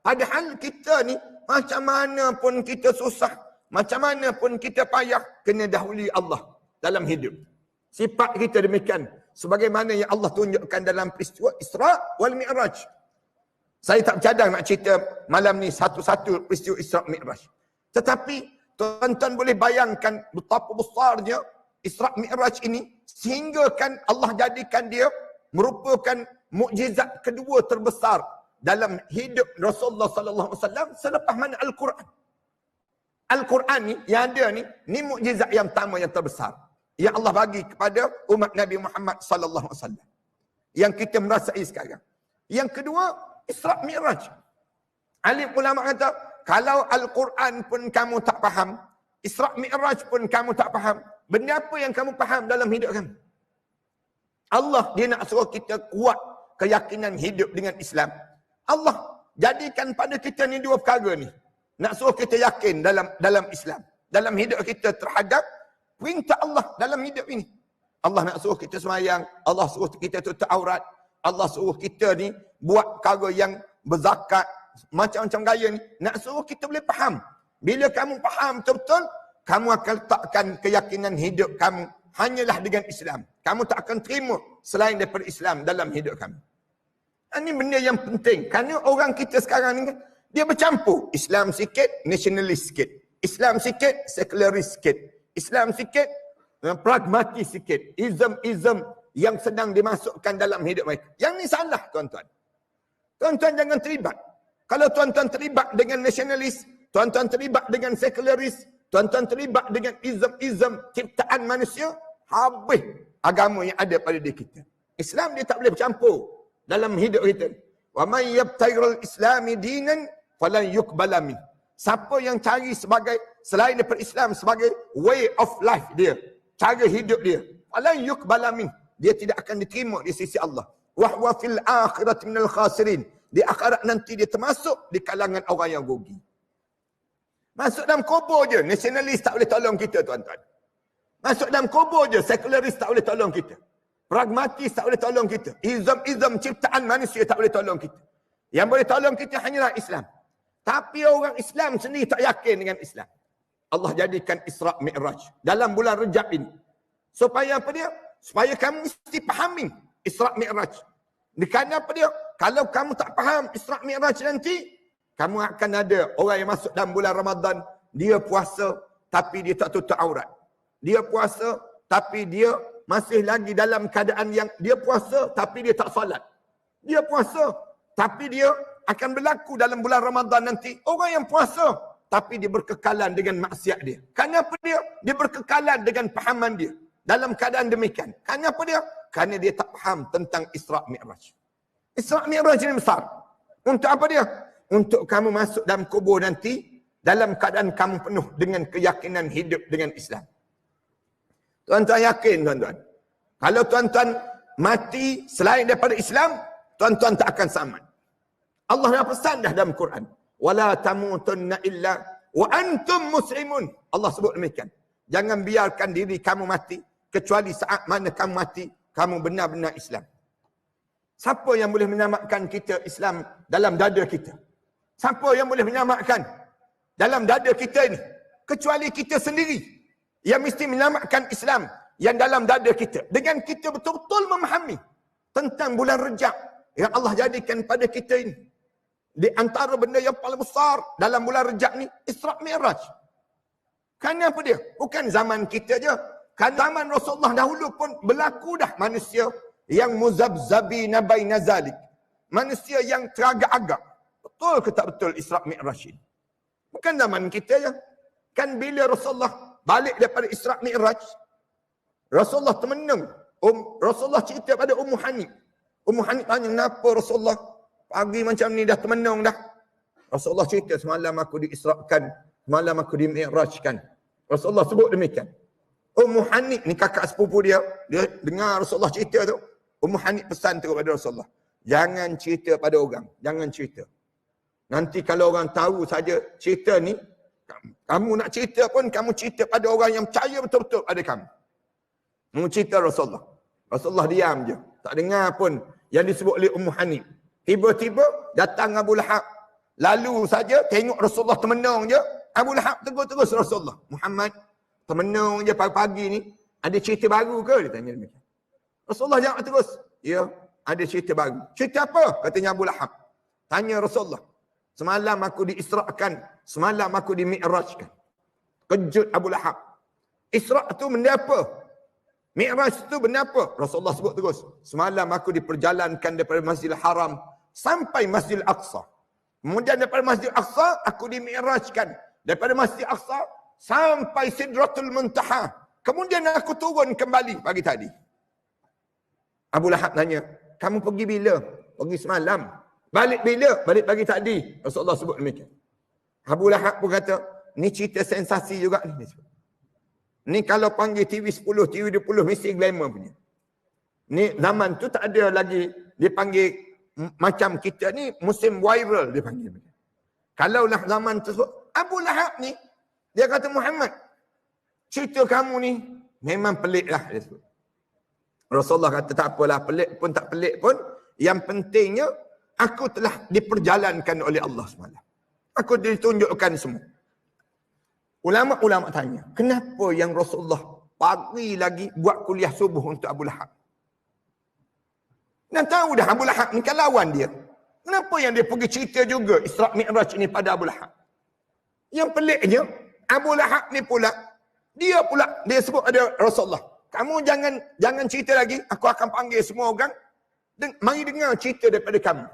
Padahal kita ni, macam mana pun kita susah, macam mana pun kita payah, kena dahului Allah dalam hidup. Sifat kita demikian. Sebagaimana yang Allah tunjukkan dalam peristiwa Isra wal Mi'raj. Saya tak bercadang nak cerita malam ni satu-satu peristiwa Isra Mi'raj. Tetapi tuan-tuan boleh bayangkan betapa besarnya Isra Mi'raj ini, sehingga kan Allah jadikan dia merupakan mukjizat kedua terbesar dalam hidup Rasulullah sallallahu alaihi wasallam selepas mana Al-Quran. Al-Quran ni yang ada ni mukjizat yang pertama yang terbesar yang Allah bagi kepada umat Nabi Muhammad sallallahu alaihi wasallam. Yang kita merasai sekarang. Yang kedua, Isra Mi'raj. Alim ulama kata, kalau Al-Quran pun kamu tak faham, Isra Mi'raj pun kamu tak faham, benda apa yang kamu faham dalam hidup kamu? Allah dia nak suruh kita kuat keyakinan hidup dengan Islam. Allah jadikan pada kita ni dua perkara ni. Nak suruh kita yakin dalam Islam. Dalam hidup kita terhadap perintah Allah dalam hidup ini. Allah nak suruh kita semayang. Allah suruh kita tutup aurat. Allah suruh kita ni buat perkara yang berzakat. Macam-macam gaya ni. Nak suruh kita boleh faham. Bila kamu faham betul-betul, kamu akan letakkan keyakinan hidup kamu hanyalah dengan Islam. Kamu tak akan terima selain daripada Islam dalam hidup kamu. Ini benda yang penting. Kerana orang kita sekarang ni, dia bercampur. Islam sikit, nasionalis sikit. Islam sikit, sekularis sikit. Islam sikit, pragmatis sikit. Ism yang sedang dimasukkan dalam hidup mereka. Yang ni salah, tuan-tuan. Tuan-tuan jangan terlibat. Kalau tuan-tuan terlibat dengan nasionalis, tuan-tuan terlibat dengan sekularis, tuan-tuan terlibat dengan ism ciptaan manusia, habis agama yang ada pada diri kita. Islam dia tak boleh bercampur dalam hidup kita. Wa may yabtaghil islami dinan falan yuqbala min. Siapa yang cari sebagai selain daripada Islam sebagai way of life dia, cara hidup dia, falan yuqbala min, dia tidak akan diterima di sisi Allah. Wa huwa fil akhirati minal khasirin. Di akhirat nanti dia termasuk di kalangan orang yang rugi. Masuk dalam kubur je, nasionalis tak boleh tolong kita, tuan-tuan. Masuk dalam kubur je, sekularis tak boleh tolong kita. Pragmatis tak boleh tolong kita. Ism ciptaan manusia tak boleh tolong kita. Yang boleh tolong kita hanyalah Islam. Tapi orang Islam sendiri tak yakin dengan Islam. Allah jadikan Isra Mi'raj dalam bulan Rejab ini. Supaya apa dia? Supaya kamu mesti fahami Isra Mi'raj. Kerana apa dia? Kalau kamu tak faham Isra Mi'raj nanti, kamu akan ada orang yang masuk dalam bulan Ramadan, dia puasa tapi dia tak tutup aurat. Dia puasa tapi dia masih lagi dalam keadaan yang dia puasa tapi dia tak solat. Dia puasa tapi dia akan berlaku dalam bulan Ramadan nanti orang yang puasa tapi dia berkekalan dengan maksiat dia. Kenapa dia? Dia berkekalan dengan fahaman dia dalam keadaan demikian. Kenapa dia? Kerana dia tak faham tentang Isra Mi'raj. Isra Mi'raj ini besar. Untuk apa dia? Untuk kamu masuk dalam kubur nanti dalam keadaan kamu penuh dengan keyakinan hidup dengan Islam. Tuan-tuan yakin, tuan-tuan? Kalau tuan-tuan mati selain daripada Islam, tuan-tuan tak akan selamat. Allah dah pesan dah dalam Quran. Wala tamutunna illa wa antum muslimun. Allah sebut demikian. Jangan biarkan diri kamu mati kecuali saat mana kamu mati, kamu benar-benar Islam. Siapa yang boleh menyelamatkan kita Islam dalam dada kita? Siapa yang boleh menyelamatkan dalam dada kita ini? Kecuali kita sendiri yang mesti menyelamatkan Islam yang dalam dada kita. Dengan kita betul-betul memahami tentang bulan Rejab yang Allah jadikan pada kita ini. Di antara benda yang paling besar dalam bulan Rejab ni, Isra' Mi'raj. Kerana apa dia? Bukan zaman kita je. Kan zaman Rasulullah dahulu pun berlaku dah manusia yang muzabzabina baina zalik. Manusia yang teragak-agak. Betul ke tak betul Isra' Mi'raj ini? Bukan zaman kita je. Kan bila Rasulullah balik daripada Isra' Mi'raj, Rasulullah termenung. Rasulullah cerita pada Ummu Hani. Ummu Hani tanya, kenapa Rasulullah pagi macam ni dah termenung dah? Rasulullah cerita, semalam aku diisra'kan, semalam aku dimi'rajkan. Rasulullah sebut demikian. Ummu Hani ni kakak sepupu dia dengar Rasulullah cerita tu. Ummu Hani pesan tu kepada Rasulullah, jangan cerita pada orang, jangan cerita. Nanti kalau orang tahu saja cerita ni, kamu nak cerita pun kamu cerita pada orang yang percaya betul-betul pada kamu. Kamu cerita Rasulullah. Rasulullah diam je, tak dengar pun yang disebut oleh Ummu Hani. Tiba-tiba datang Abu Lahab. Lalu saja tengok Rasulullah termenung je, Abu Lahab tegur terus Rasulullah, Muhammad, termenung je pagi-pagi ni, ada cerita baru ke? Dia tanya demikian. Rasulullah jawab terus, ya, ada cerita baru. Cerita apa? Katanya Abu Lahab. Tanya Rasulullah, semalam aku diisra'kan, semalam aku dimi'rajkan. Kejut Abu Lahab. Isra' tu benda apa? Mi'raj tu benda apa? Rasulullah sebut terus, semalam aku diperjalankan daripada Masjidil Haram sampai Masjidil Aqsa. Kemudian daripada Masjidil Aqsa aku dimi'rajkan. Daripada Masjidil Aqsa sampai Sidratul Muntaha. Kemudian aku turun kembali pagi tadi. Abu Lahab tanya, kamu pergi bila? Pergi semalam. Balik bila? Balik pagi tadi. Rasulullah sebut demikian. Abu Lahab pun kata, ni cerita sensasi juga ni. Ni kalau panggil TV 10, TV 20 mesti glamour punya. Ni zaman tu tak ada lagi dipanggil macam kita ni musim viral dia panggil. Kalau lah zaman tu Abu Lahab ni dia kata, Muhammad, cerita kamu ni memang pelik lah. Rasulullah kata tak apalah, pelik pun tak pelik pun, yang pentingnya aku telah diperjalankan oleh Allah SWT. Aku ditunjukkan semua. Ulama-ulama tanya, kenapa yang Rasulullah pagi lagi buat kuliah subuh untuk Abu Lahab? Dan tahu dah Abu Lahab ni kan lawan dia. Kenapa yang dia pergi cerita juga Isra' Mi'raj ini pada Abu Lahab? Yang peliknya, Abu Lahab ni pula, dia sebut ada Rasulullah, kamu jangan cerita lagi, aku akan panggil semua orang, mari dengar cerita daripada kamu.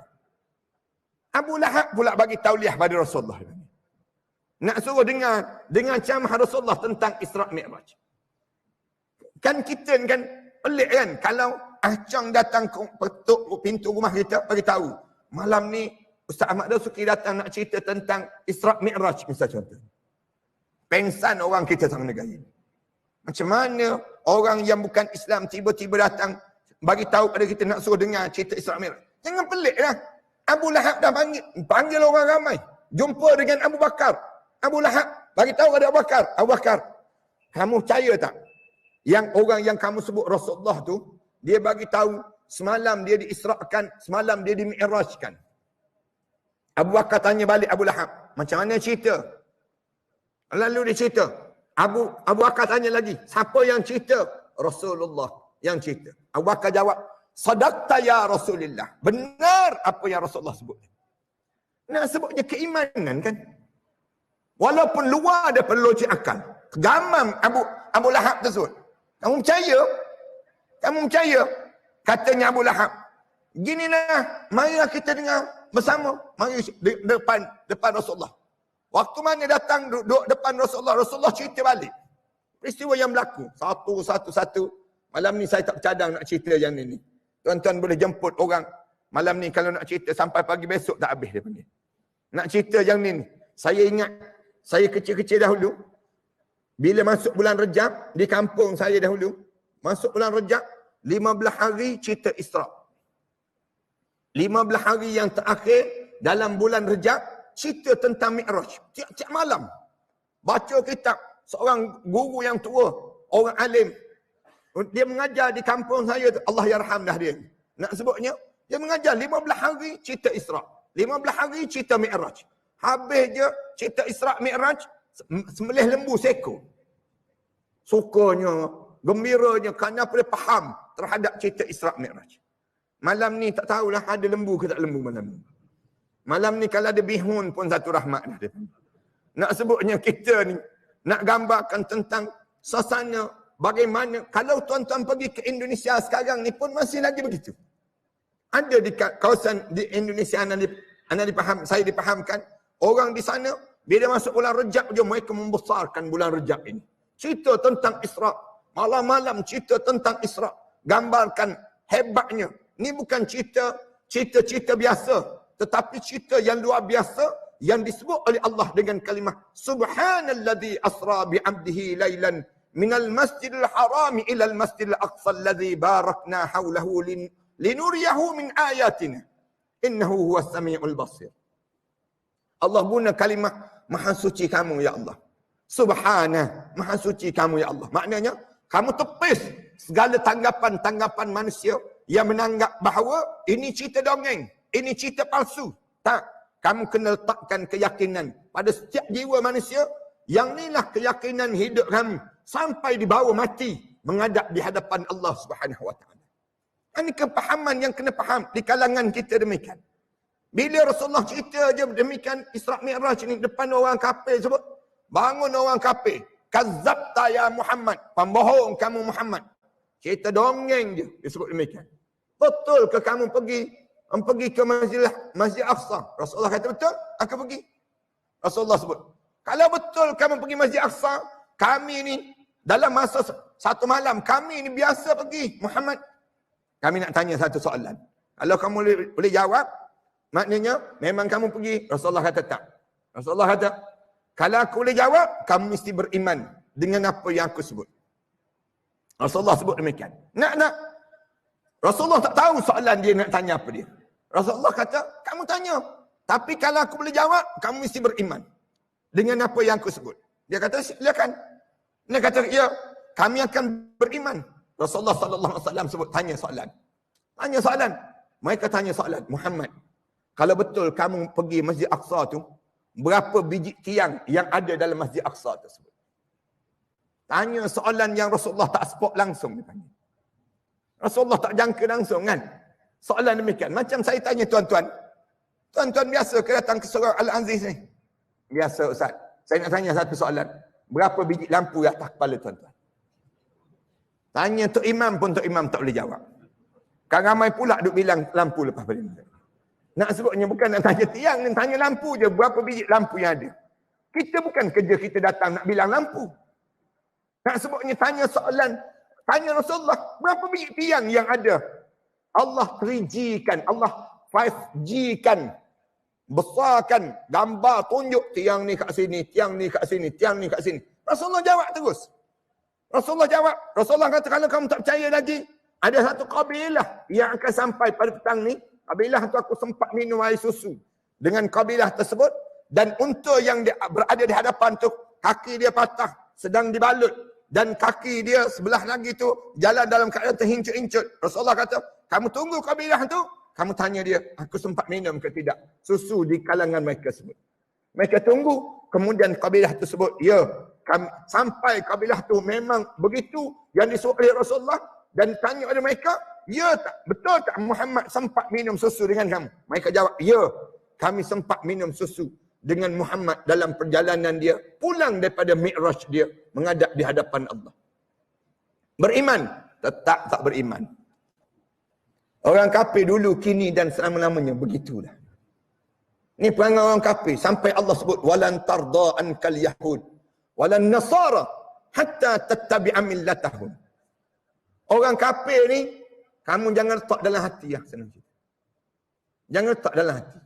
Abu Lahab pula bagi tauliah pada Rasulullah. Nak suruh dengar ceramah Rasulullah tentang Isra' Mi'raj. Kan kita kan pelik kan, kalau acang datang ketuk pintu rumah kita, bagi tahu, malam ni Ustaz Ahmad Dasuki datang nak cerita tentang Isra' Mi'raj, misal contoh. Pengsan orang kita sang negara. Macam mana orang yang bukan Islam tiba-tiba datang bagi tahu pada kita, nak suruh dengar cerita Isra' Mi'raj. Jangan pelik lah. Abu Lahab dah panggil orang ramai. Jumpa dengan Abu Bakar. Abu Lahab bagi tahu pada Abu Bakar, Abu Bakar, kamu percaya tak? Yang orang yang kamu sebut Rasulullah tu, dia bagi tahu semalam dia diisra'kan, semalam dia dimi'rajkan. Abu Bakar tanya balik Abu Lahab, macam mana cerita? Lalu dia cerita. Abu Bakar tanya lagi, siapa yang cerita? Rasulullah yang cerita. Abu Bakar jawab, sadaqta ya Rasulullah. Benar apa yang Rasulullah sebut. Nak sebutnya keimanan kan? Walaupun luar daripada logik akal. Gamam Abu Lahab tersebut. Kamu percaya? Kamu percaya? Katanya Abu Lahab, ginilah, marilah kita dengar bersama. Mari depan Rasulullah. Waktu mana datang duduk depan Rasulullah, Rasulullah cerita balik peristiwa yang berlaku. Satu. Malam ni saya tak bercadang nak cerita yang ni. Tuan-tuan boleh jemput orang. Malam ni kalau nak cerita sampai pagi besok tak habis dia panggil. Nak cerita yang ni. Saya ingat, saya kecil-kecil dahulu, bila masuk bulan Rejab, di kampung saya dahulu, masuk bulan Rejab, 15 hari cerita Isra'. 15 hari yang terakhir dalam bulan Rejab, cerita tentang Mi'raj. Tiap-tiap malam. Baca kitab. Seorang guru yang tua, orang alim, dia mengajar di kampung saya tu. Allah yarham dah dia. Nak sebutnya, Dia mengajar 15 hari cerita Isra'. 15 hari cerita Mi'raj. Habis je cerita Isra' Mi'raj, sembelih lembu seekor. Sukanya, gembiranya kerana dia faham terhadap cerita Isra' Mi'raj. Malam ni tak tahulah ada lembu ke tak lembu malam ni. Malam ni kalau ada bihun pun satu rahmat dah. Nak sebutnya kita ni, nak gambarkan tentang suasana bagaimana. Kalau tuan-tuan pergi ke Indonesia sekarang ni pun masih lagi begitu. Ada di kawasan di Indonesia saya dipahamkan, orang di sana bila masuk bulan Rejab je mereka membesarkan bulan Rejab ini. Cerita tentang Isra', malam-malam cerita tentang Isra', gambarkan hebatnya. Ini bukan cerita biasa, tetapi cerita yang luar biasa yang disebut oleh Allah dengan kalimah Subhanalladzi asra bi'abdihi lailan minal masjidil harami ilal masjidil aqsa alladzi barakna haulahu linuriyahu min ayatina innahu huwas samiul basir. Allah guna kalimah maha suci kamu ya Allah. Subhana, maha suci kamu ya Allah. Maknanya kamu tepis segala tanggapan manusia yang menanggap bahawa ini cerita dongeng, ini cerita palsu. Tak, kamu kena letakkan keyakinan pada setiap jiwa manusia yang inilah keyakinan hidup kamu sampai dibawa mati menghadap di hadapan Allah Subhanahu wa taala. Ini kepahaman yang kena faham di kalangan kita demikian. Bila Rasulullah cerita je demikian Isra' Mi'raj ni depan orang kafir sebut, bangun orang kafir, kazzabta ya Muhammad, pembohong kamu Muhammad. Cerita dongeng je disebut demikian. Betul ke kamu pergi ke Masjid Aqsa? Rasulullah kata betul, aku pergi. Rasulullah sebut, kalau betul kamu pergi Masjid Aqsa, kami ni dalam masa satu malam kami ni biasa pergi Muhammad. Kami nak tanya satu soalan. Kalau kamu boleh jawab, maknanya memang kamu pergi. Rasulullah kata tak. Rasulullah kata, kalau aku boleh jawab, kamu mesti beriman dengan apa yang aku sebut. Rasulullah sebut demikian. Nak. Rasulullah tak tahu soalan dia nak tanya apa dia. Rasulullah kata, kamu tanya. Tapi kalau aku boleh jawab, kamu mesti beriman dengan apa yang aku sebut. Dia kata, silakan. Dia kata, ya, kami akan beriman. Rasulullah sallallahu alaihi wasallam sebut tanya soalan. Tanya soalan. Mereka tanya soalan, Muhammad, kalau betul kamu pergi Masjid Aqsa tu, berapa biji tiang yang ada dalam Masjid Aqsa tersebut? Tanya soalan yang Rasulullah tak spot langsung dia tanya. Rasulullah tak jangka langsung kan? Soalan demikian. Macam saya tanya tuan-tuan. Tuan-tuan biasa ke datang ke surau Al-Aziz ni? Biasa Ustaz. Saya nak tanya satu soalan. Berapa biji lampu di atas kepala tuan-tuan? Tanya Tok Imam pun Tok Imam tak boleh jawab. Kan ramai pula duk bilang lampu lepas pada ni. Nak sebutnya bukan nak tanya tiang, nak tanya lampu je. Berapa biji lampu yang ada. Kita bukan kerja kita datang nak bilang lampu. Nak sebutnya tanya soalan. Tanya Rasulullah, berapa biji tiang yang ada? Allah 3G kan, Allah 5G kan. Besarkan, gambar, tunjuk tiang ni kat sini, tiang ni kat sini, tiang ni kat sini. Rasulullah jawab terus. Rasulullah jawab. Rasulullah kata, kalau kamu tak percaya lagi, ada satu kabilah yang akan sampai pada petang ni. Kabilah tu aku sempat minum air susu dengan kabilah tersebut. Dan unta yang berada di hadapan tu, kaki dia patah, sedang dibalut. Dan kaki dia sebelah lagi tu, jalan dalam keadaan terhincut-hincut. Rasulullah kata, kamu tunggu kabilah tu, kamu tanya dia, aku sempat minum ke tidak susu di kalangan mereka sebut. Mereka tunggu, kemudian kabilah tersebut, ya, sampai kabilah tu memang begitu yang disuruh oleh Rasulullah. Dan tanya oleh mereka, ya tak, betul tak Muhammad sempat minum susu dengan kamu? Mereka jawab, ya, kami sempat minum susu dengan Muhammad dalam perjalanan dia pulang daripada Mi'raj dia menghadap di hadapan Allah. Beriman? Tetap tak beriman. Orang kafir dulu, kini dan selama-lamanya begitulah. Ini perangai orang kafir sampai Allah sebut walan tarda ankal yahud walan nasara hatta tattabi'a millatahum. Orang kafir ni kamu jangan letak dalam hati ya, senang cerita. Jangan letak dalam hati.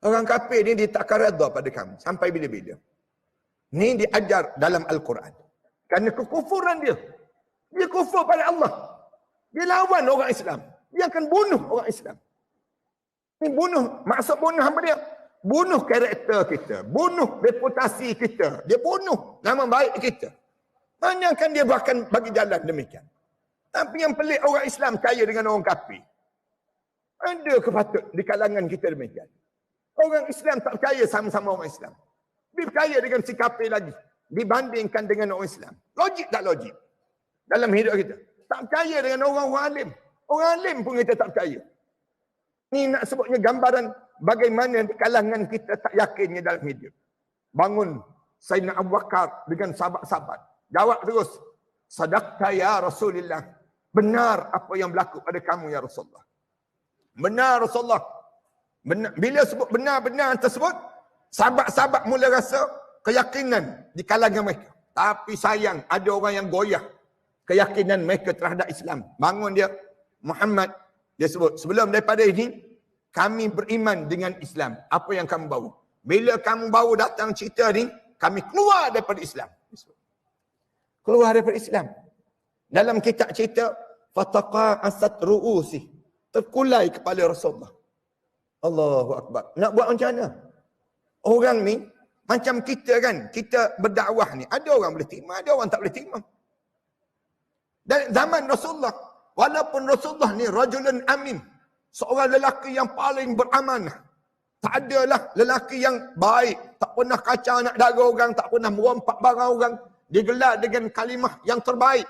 Orang kafir ni dia tak akan redha pada kamu sampai bila-bila. Ni diajar dalam Al-Quran. Kerana kekufuran dia. Dia kufur pada Allah. Dia lawan orang Islam. Dia akan bunuh orang Islam. Ini bunuh. Maksud bunuh apa dia? Bunuh karakter kita. Bunuh reputasi kita. Dia bunuh nama baik kita. Mana akan dia bahkan bagi jalan demikian. Tapi yang pelik orang Islam kaya dengan orang kafir. Ada kepatut di kalangan kita demikian. Orang Islam tak percaya sama-sama orang Islam. Dia percaya dengan si kafir lagi. Dibandingkan dengan orang Islam. Logik tak logik? Dalam hidup kita. Tak percaya dengan orang-orang alim. Orang alim pun kita tak percaya. Ni nak sebutnya gambaran bagaimana di kalangan kita tak yakinnya dalam hidup. Bangun Sayyidina Abu Bakar dengan sahabat-sahabat. Jawab terus. Sadaqta ya Rasulullah. Benar apa yang berlaku pada kamu ya Rasulullah. Benar Rasulullah. Benar. Bila sebut benar-benar tersebut, sahabat-sahabat mula rasa keyakinan di kalangan mereka. Tapi sayang, ada orang yang goyah keyakinan mereka terhadap Islam. Bangun dia, Muhammad, dia sebut, sebelum daripada ini, kami beriman dengan Islam. Apa yang kamu bawa? Bila kamu bawa datang cerita ni, kami keluar daripada Islam. Keluar daripada Islam. Dalam kitab cerita, fataqa'asat ru'usi. Terkulai kepala Rasulullah. Allahu Akbar. Nak buat macam mana? Orang ni, macam kita kan, kita berdakwah ni, ada orang boleh terima, ada orang tak boleh terima. Dan zaman Rasulullah, walaupun Rasulullah ni rajulun amin, seorang lelaki yang paling beramanah. Tak adalah lelaki yang baik, tak pernah kacau anak dara orang, tak pernah merompak barang orang, digelar dengan kalimah yang terbaik.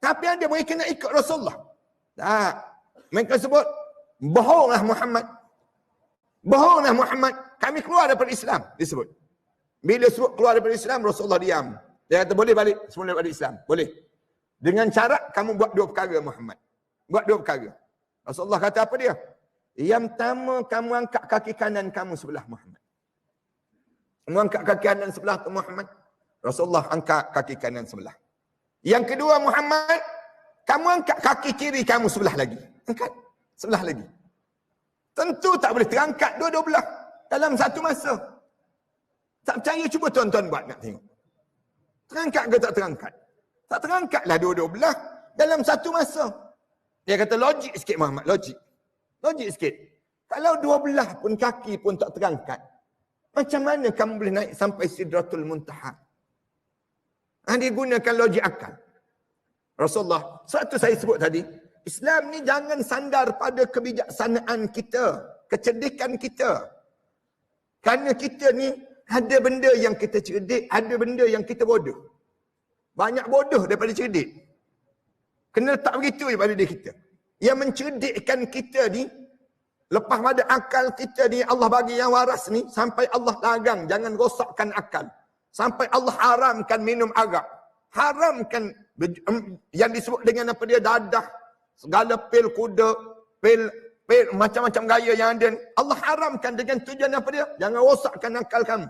Tapi ada mereka nak ikut Rasulullah. Tak. Mereka sebut, bohonglah Muhammad. Bohonglah Muhammad. Kami keluar daripada Islam, disebut. Bila sebut keluar daripada Islam, Rasulullah diam. Dia kata, boleh balik semula daripada Islam. Boleh. Dengan cara, kamu buat dua perkara Muhammad. Buat dua perkara. Rasulullah kata apa dia? Yang pertama, kamu angkat kaki kanan kamu sebelah Muhammad. Kamu angkat kaki kanan sebelah tu Muhammad. Rasulullah angkat kaki kanan sebelah. Yang kedua Muhammad, kamu angkat kaki kiri kamu sebelah lagi. Angkat sebelah lagi. Tentu tak boleh terangkat dua-dua belah dalam satu masa. Tak percaya, cuba tuan-tuan buat nak tengok. Terangkat ke tak terangkat? Tak terangkatlah dua-dua belah dalam satu masa. Dia kata logik sikit Muhammad, logik. Logik sikit. Kalau dua belah pun kaki pun tak terangkat, macam mana kamu boleh naik sampai Sidratul Muntaha? Dia gunakan logik akal. Rasulullah, sebab tu saya sebut tadi, Islam ni jangan sandar pada kebijaksanaan kita, kecerdikan kita. Kerana kita ni ada benda yang kita cerdik, ada benda yang kita bodoh. Banyak bodoh daripada cerdik. Kena letak begitu pada diri kita. Yang mencerdikkan kita ni, lepas pada akal kita ni, Allah bagi yang waras ni, sampai Allah larang, jangan rosakkan akal. Sampai Allah haramkan minum arak. Haramkan yang disebut dengan apa dia, dadah, segala pil kuda, pil macam-macam gaya yang ada. Allah haramkan dengan tujuan apa dia? Jangan rosakkan akal kamu.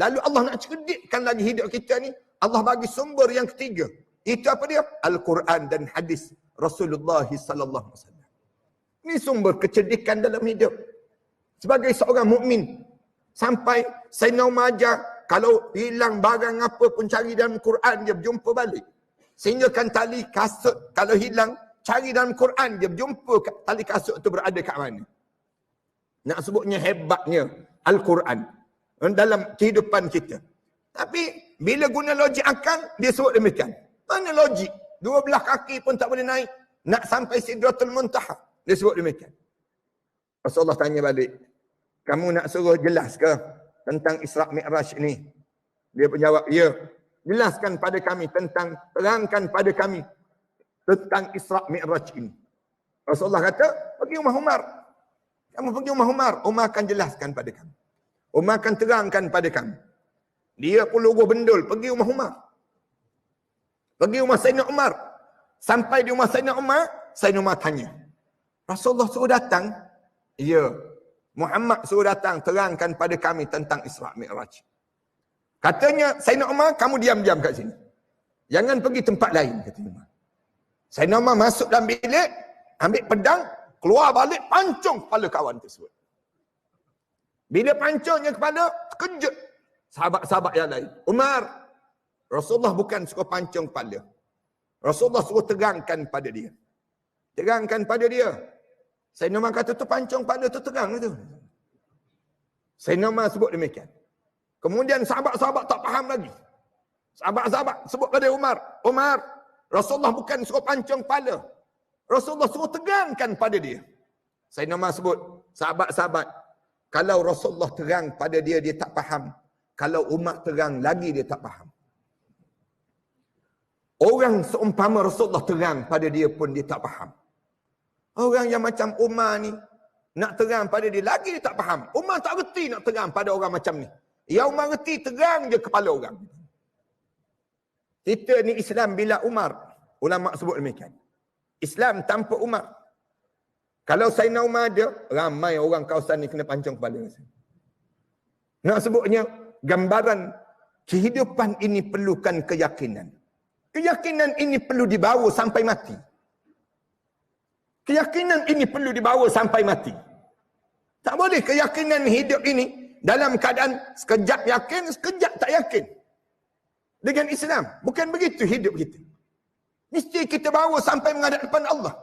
Lalu Allah nak cerdikkan lagi hidup kita ni, Allah bagi sumber yang ketiga. Itu apa dia? Al-Quran dan hadis Rasulullah sallallahu alaihi wasallam. Ini sumber kecerdikan dalam hidup. Sebagai seorang mukmin, sampai Sayyidina Umar ajar, kalau hilang barang apa pun cari dalam Quran, dia berjumpa balik. Sehingga kan tali kasut, kalau hilang, cari dalam Quran, dia berjumpa tali kasut itu berada kat mana. Nak sebutnya hebatnya Al-Quran dalam kehidupan kita. Tapi bila guna logik akal, dia sebut demikian. Mana logik? Dua belah kaki pun tak boleh naik. Nak sampai Sidratul Muntaha. Dia sebut demikian. Rasulullah tanya balik, kamu nak suruh jelas ke tentang Isra' Mi'raj ini? Dia menjawab, ya. Jelaskan pada kami tentang, terangkan pada kami tentang Isra' Mi'raj ini. Rasulullah kata, pergi rumah Umar. Kamu pergi rumah Umar. Umar akan jelaskan pada kami. Umar akan terangkan pada kami. Dia pun luguh bendul, pergi rumah Umar. Pergi rumah Sayyidina Umar. Sampai di rumah Sayyidina Umar tanya. Rasulullah suruh datang? Ya. Muhammad suruh datang, terangkan pada kami tentang Isra' Mi'raj. Katanya, Sayyidina Umar, kamu diam-diam kat sini. Jangan pergi tempat lain, kata Umar. Sayyidina Umar masuk dalam bilik, ambil pedang, keluar balik, pancung kepala kawan tersebut. Bila pancungnya kepala, terkejut sahabat-sahabat yang lain. Umar, Rasulullah bukan suruh pancung kepala. Rasulullah suruh terangkan pada dia. Terangkan pada dia. Sayyidina Umar kata tu pancung kepala tu terang tu. Sayyidina Umar sebut demikian. Kemudian sahabat-sahabat tak faham lagi. Sahabat-sahabat sebut pada Umar. Umar, Rasulullah bukan suruh pancung kepala. Rasulullah suruh terangkan pada dia. Sayyidina Umar sebut, sahabat-sahabat, kalau Rasulullah terang pada dia, dia tak faham. Kalau Umar terang lagi, dia tak faham. Orang seumpama Rasulullah terang pada dia pun dia tak faham. Orang yang macam Umar ni, nak terang pada dia lagi dia tak faham. Umar tak reti nak terang pada orang macam ni. Yang Umar reti terang je kepala orang. Kita ni Islam bila Umar. Ulama sebut demikian. Islam tanpa Umar. Kalau Sayyidina Umar ada, ramai orang kawasan ni kena pancung kepala. Nak sebutnya, gambaran kehidupan ini perlukan keyakinan. Keyakinan ini perlu dibawa sampai mati. Keyakinan ini perlu dibawa sampai mati. Tak boleh keyakinan hidup ini dalam keadaan sekejap yakin, sekejap tak yakin. Dengan Islam. Bukan begitu hidup kita. Mesti kita bawa sampai menghadap depan Allah.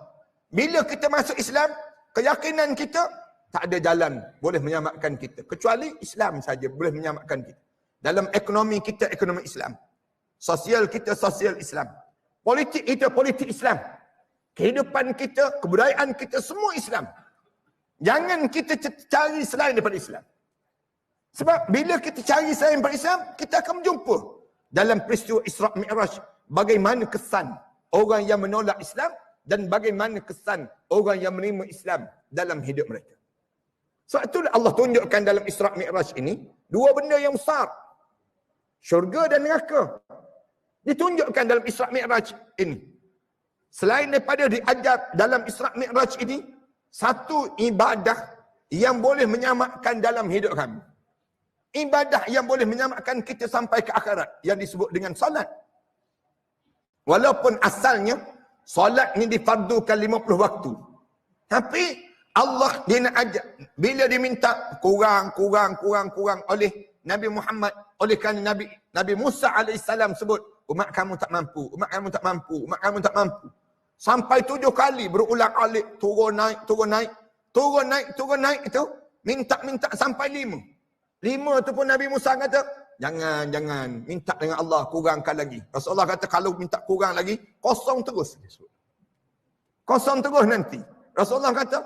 Bila kita masuk Islam, keyakinan kita tak ada jalan boleh menyamakan kita. Kecuali Islam saja boleh menyamakan kita. Dalam ekonomi kita, ekonomi Islam. Sosial kita, sosial Islam. Politik kita, politik Islam. Kehidupan kita, kebudayaan kita, semua Islam. Jangan kita cari selain daripada Islam. Sebab bila kita cari selain daripada Islam, kita akan berjumpa dalam peristiwa Isra' Mi'raj bagaimana kesan orang yang menolak Islam dan bagaimana kesan orang yang menerima Islam dalam hidup mereka. Sebab itu Allah tunjukkan dalam Isra' Mi'raj ini dua benda yang besar. Syurga dan neraka. Ditunjukkan dalam Isra' Mi'raj ini. Selain daripada diajar dalam Isra' Mi'raj ini, satu ibadah yang boleh menyamakan dalam hidup kami. Ibadah yang boleh menyamakan kita sampai ke akhirat yang disebut dengan solat. Walaupun asalnya solat ni difardukan 50 waktu. Tapi Allah dia nak ajar bila diminta kurang oleh Nabi Muhammad, oleh kerana Nabi Musa alaihissalam sebut umat kamu tak mampu, umat kamu tak mampu, umat kamu tak mampu. Sampai 7 kali berulang-alik turun naik itu minta sampai 5. 5 tu pun Nabi Musa kata, jangan, minta dengan Allah, kurangkan lagi. Rasulullah kata, kalau minta kurang lagi, kosong terus. Kosong terus nanti. Rasulullah kata,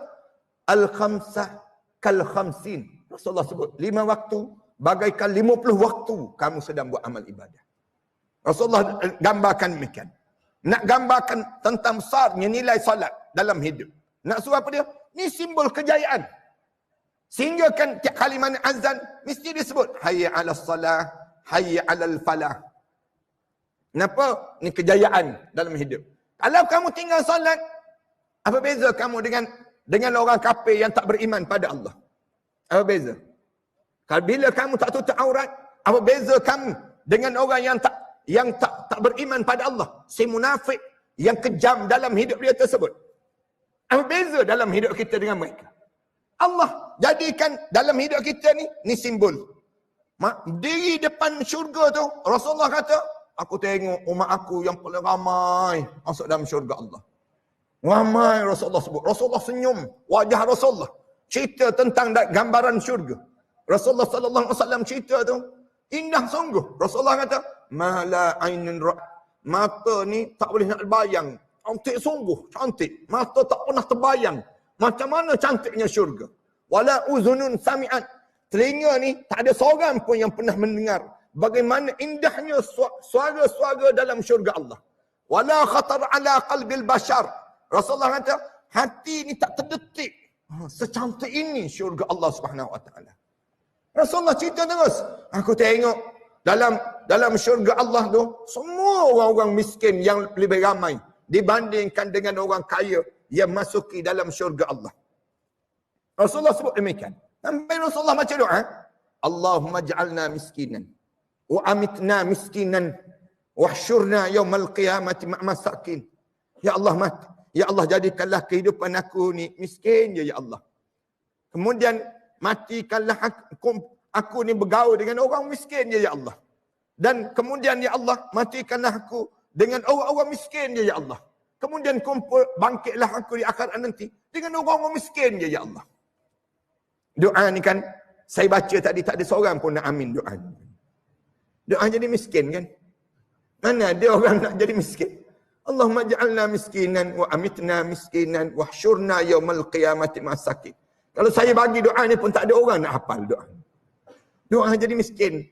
al-khamsah kal-khamsin. Rasulullah sebut, 5 waktu, bagaikan 50 waktu kamu sedang buat amal ibadah. Rasulullah gambarkan demikian. Nak gambarkan tentang besarnya nilai salat dalam hidup. Nak suruh apa dia? Ni simbol kejayaan. Sehingga kan tiap kali mana azan, mesti disebut hayya 'alas salah, hayya 'alal falah. Kenapa? Ni kejayaan dalam hidup. Kalau kamu tinggal solat, apa beza kamu dengan orang kafir yang tak beriman pada Allah? Apa beza? Kalau bila kamu tak tutup aurat, apa beza kamu dengan orang yang tak beriman pada Allah? Si munafik yang kejam dalam hidup dia tersebut. Apa beza dalam hidup kita dengan mereka? Allah jadikan dalam hidup kita ni simbol. Diri depan syurga tu, Rasulullah kata, aku tengok umat aku yang paling ramai masuk dalam syurga Allah. Ramai Rasulullah sebut. Rasulullah senyum. Wajah Rasulullah cerita tentang gambaran syurga. Rasulullah sallallahu alaihi wasallam cerita tu indah sungguh. Rasulullah kata, ma la ainun ra'. Mata ni tak boleh nak bayang. Cantik sungguh, cantik. Mata tak pernah terbayang macam mana cantiknya syurga. Wala uzunun sami'at. Telinga ni tak ada seorang pun yang pernah mendengar bagaimana indahnya suara-suara dalam syurga Allah. Wala khatar ala qalbil bashar. Rasulullah kata, hati ni tak terdetik secantik ini syurga Allah Subhanahu wa taala. Rasulullah cerita terus, aku tengok dalam syurga Allah tu semua orang-orang miskin yang lebih ramai dibandingkan dengan orang kaya yang masuki dalam syurga Allah. Rasulullah sebut demikian. Sampai Rasulullah baca doa, Allahumma ja'alna miskinan wa amitna miskinan wahsyurna yaumal qiyamati ma'masakin. Ya Allah, jadikanlah kehidupan aku ni miskin ya Allah. Kemudian matikanlah aku ni bergaul dengan orang miskin ya Allah. Dan kemudian ya Allah, matikanlah aku dengan orang-orang miskin ya Allah. Kemudian bangkitlah aku di akhirat nanti dengan orang-orang miskin ya Allah. Doa ni kan, saya baca tadi tak ada seorang pun nak amin doa ni. Doa jadi miskin kan? Mana ada orang nak jadi miskin? Allahumma ja'alna miskinan wa amitna miskinan wa hsyurna yaumal qiyamati masakin. Kalau saya bagi doa ni pun tak ada orang nak hafal doa. Doa jadi miskin.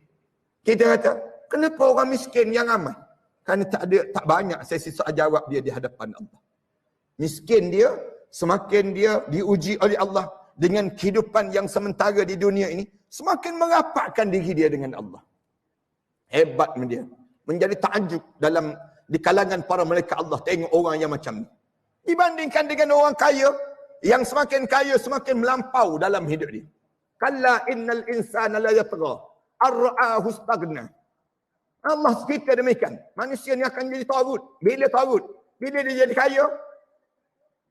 Kita kata, kenapa orang miskin yang ramai? Kerana tak banyak sesi soal jawab dia di hadapan Allah. Miskin dia, semakin dia diuji oleh Allah dengan kehidupan yang sementara di dunia ini, semakin merapatkan diri dia dengan Allah. Hebat dia. Menjadi takjub di kalangan para malaikat Allah tengok orang yang macam ni. Dibandingkan dengan orang kaya, yang semakin kaya semakin melampau dalam hidup dia. Kalla innal insana la yatgha ar-ra'ahu istaghna. Allah cerita demikian. Manusia ni akan jadi tagut. Bila tagut? Bila dia jadi kaya?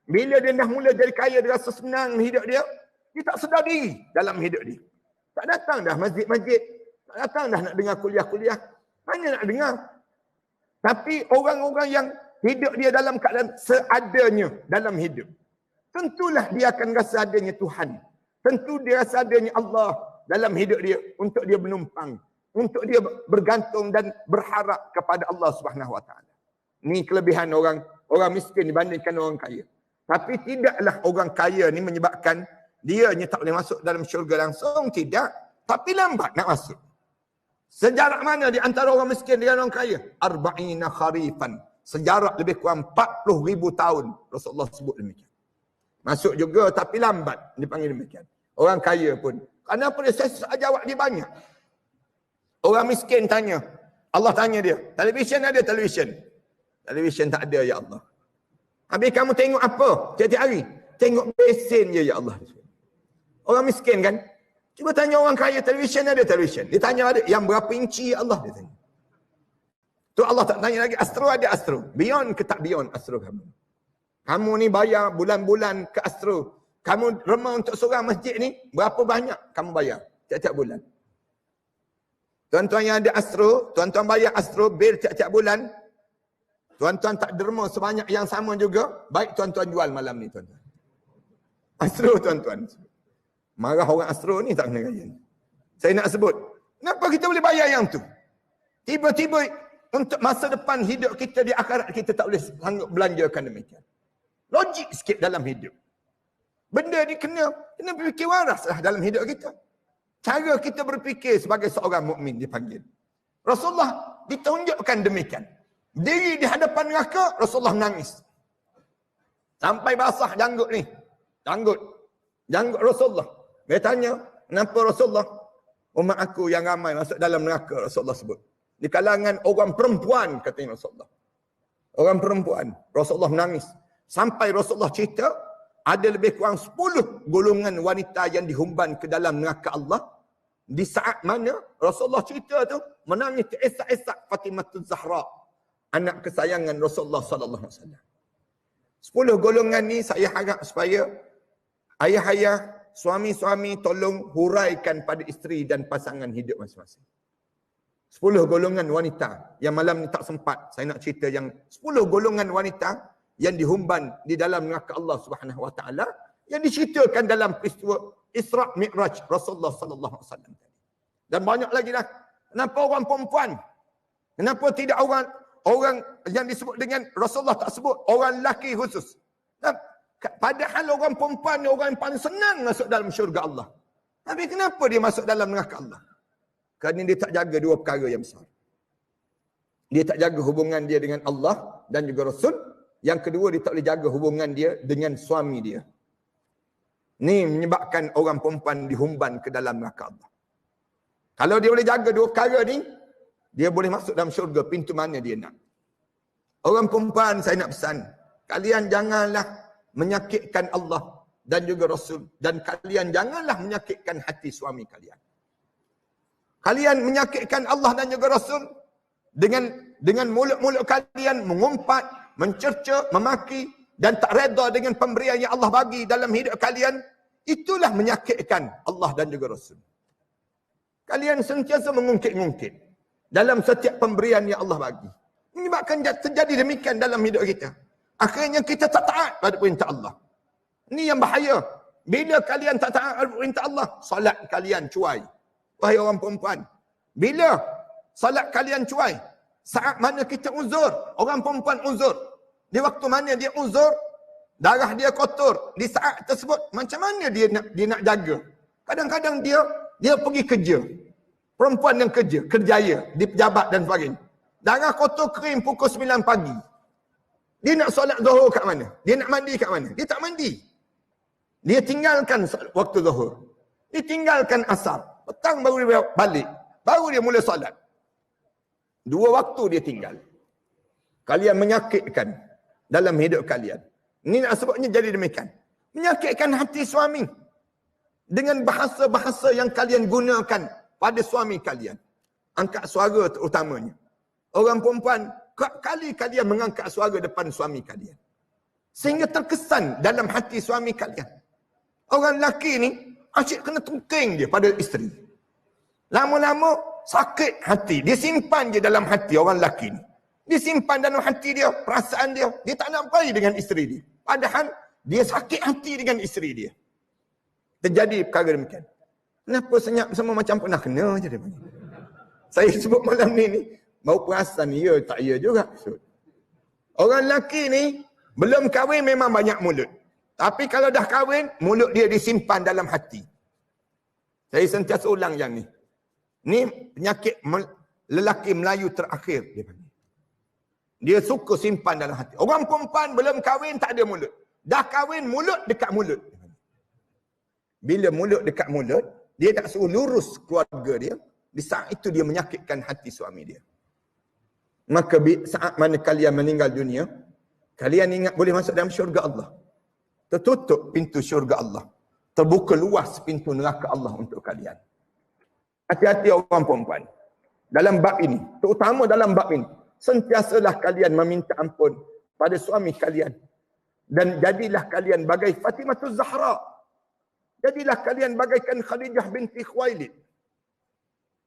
Bila dia dah mula jadi kaya, dia rasa senang hidup dia, dia tak sedar diri dalam hidup dia. Tak datang dah masjid-masjid. Tak datang dah nak dengar kuliah-kuliah. Hanya nak dengar. Tapi orang-orang yang hidup dia dalam keadaan seadanya dalam hidup, tentulah dia akan rasa adanya Tuhan. Tentu dia rasa adanya Allah dalam hidup dia untuk dia menumpang, untuk dia bergantung dan berharap kepada Allah Subhanahu Wa Taala. Ni kelebihan orang miskin dibandingkan orang kaya. Tapi tidaklah orang kaya ni menyebabkan dia tak boleh masuk dalam syurga langsung, tidak. Tapi lambat nak masuk. Sejarak mana di antara orang miskin dengan orang kaya? Arba'ina kharifan. Sejarak lebih kurang 40,000 tahun. Rasulullah sebut demikian. Masuk juga tapi lambat dipanggil demikian. Orang kaya pun. Kenapa dia jawab dia banyak? Orang miskin tanya. Allah tanya dia. Televisyen ada televisyen? Televisyen tak ada ya Allah. Habis kamu tengok apa tiap-tiap hari? Tengok besen je ya Allah. Orang miskin kan? Cuba tanya orang kaya, televisyen ada televisyen. Dia tanya ada yang berapa inci ya Allah, dia tanya. Tu Allah tak tanya lagi, astro ada astro. Beyond ke tak beyond astro kamu? Kamu ni bayar bulan-bulan ke astro. Kamu remah untuk seorang masjid ni, berapa banyak kamu bayar tiap-tiap bulan? Tuan-tuan yang ada astro, tuan-tuan bayar astro, bil tiap-tiap bulan. Tuan-tuan tak derma sebanyak yang sama juga, baik tuan-tuan jual malam ni tuan-tuan. Astro tuan-tuan. Marah orang astro ni tak kena gaya. Saya nak sebut, kenapa kita boleh bayar yang tu? Tiba-tiba untuk masa depan hidup kita di akhirat kita tak boleh sanggup belanjakan demikian. Logik sikit dalam hidup. Benda ni kena berfikir waras lah dalam hidup kita. Cara kita berfikir sebagai seorang mukmin dipanggil. Rasulullah ditunjukkan demikian. Diri di hadapan neraka, Rasulullah nangis. Sampai basah janggut ni. Janggut Rasulullah. Dia tanya, kenapa Rasulullah? Umat aku yang ramai masuk dalam neraka, Rasulullah sebut. Di kalangan orang perempuan, katanya Rasulullah. Orang perempuan. Rasulullah menangis. Sampai Rasulullah cerita, ada lebih kurang 10 golongan wanita yang dihumban ke dalam neraka Allah. Di saat mana Rasulullah cerita tu, menangis teresak-esak Fatimatul Zahra, anak kesayangan Rasulullah sallallahu alaihi wasallam. 10 golongan ni saya harap supaya ayah-ayah, suami-suami tolong huraikan pada isteri dan pasangan hidup masing-masing. 10 golongan wanita yang malam ni tak sempat saya nak cerita yang 10 golongan wanita yang dihumban di dalam neraka Allah Subhanahu Wa Taala yang diceritakan dalam peristiwa Isra Mi'raj Rasulullah sallallahu alaihi wasallam. Dan banyak lagi dah. Kenapa orang perempuan? Kenapa tidak orang yang disebut dengan Rasulullah tak sebut orang lelaki khusus? Padahal orang perempuan ni orang yang paling senang masuk dalam syurga Allah. Tapi kenapa dia masuk dalam neraka Allah? Kerana dia tak jaga dua perkara yang besar. Dia tak jaga hubungan dia dengan Allah dan juga Rasul. Yang kedua, dia tak boleh jaga hubungan dia dengan suami dia. Ni menyebabkan orang perempuan dihumban ke dalam neraka Allah. Kalau dia boleh jaga dua perkara ni, dia boleh masuk dalam syurga pintu mana dia nak. Orang perempuan saya nak pesan, kalian janganlah menyakitkan Allah dan juga Rasul. Dan kalian janganlah menyakitkan hati suami kalian. Kalian menyakitkan Allah dan juga Rasul dengan mulut-mulut kalian mengumpat, mencerca, memaki dan tak reda dengan pemberian yang Allah bagi dalam hidup kalian. Itulah menyakitkan Allah dan juga Rasul. Kalian sentiasa mengungkit-ungkit dalam setiap pemberian yang Allah bagi. Menyebabkan terjadi demikian dalam hidup kita. Akhirnya kita tak taat pada perintah Allah. Ini yang bahaya. Bila kalian tak taat pada perintah Allah, salat kalian cuai. Wahai orang perempuan. Bila salat kalian cuai? Saat mana kita uzur, orang perempuan uzur. Di waktu mana dia uzur, darah dia kotor, di saat tersebut macam mana dia nak jaga? Kadang-kadang dia pergi kerja. Perempuan yang kerjaya di pejabat dan sebagainya. Darah kotor kering pukul 9 pagi. Dia nak solat zuhur kat mana? Dia nak mandi kat mana? Dia tak mandi. Dia tinggalkan waktu zuhur. Dia tinggalkan asar. Petang baru dia balik. Baru dia mula solat. 2 waktu dia tinggal. Kalian menyakitkan dalam hidup kalian. Ini nak sebabnya jadi demikian. Menyakitkan hati suami. Dengan bahasa-bahasa yang kalian gunakan pada suami kalian. Angkat suara terutamanya. Orang perempuan, kali kalian mengangkat suara depan suami kalian. Sehingga terkesan dalam hati suami kalian. Orang lelaki ni, asyik kena tengking dia pada isteri. Lama-lama, sakit hati. Dia simpan je dalam hati orang lelaki ni. Dia simpan dalam hati dia, perasaan dia. Dia tak nak baik dengan isteri dia. Padahal, dia sakit hati dengan isteri dia. Terjadi perkara demikian. Kenapa senyap semua macam pernah kena je dia panggil. Saya sebut malam ni, bau perasan ya tak ya juga. Orang lelaki ni, belum kahwin memang banyak mulut. Tapi kalau dah kahwin, mulut dia disimpan dalam hati. Saya sentiasa ulang yang ni. Ni penyakit lelaki Melayu terakhir dia panggil. Dia suka simpan dalam hati. Orang perempuan belum kahwin tak ada mulut. Dah kahwin mulut dekat mulut. Bila mulut dekat mulut, dia tak suruh lurus keluarga dia. Di saat itu dia menyakitkan hati suami dia. Maka saat mana kalian meninggal dunia, kalian ingat boleh masuk dalam syurga Allah. Tertutup pintu syurga Allah. Terbuka luas pintu neraka Allah untuk kalian. Hati-hati orang perempuan. Dalam bab ini, terutama dalam bab ini, sentiasalah kalian meminta ampun pada suami kalian. Dan jadilah kalian bagai Fatimatul Zahra. Jadilah kalian bagaikan Khadijah binti Khuwailid.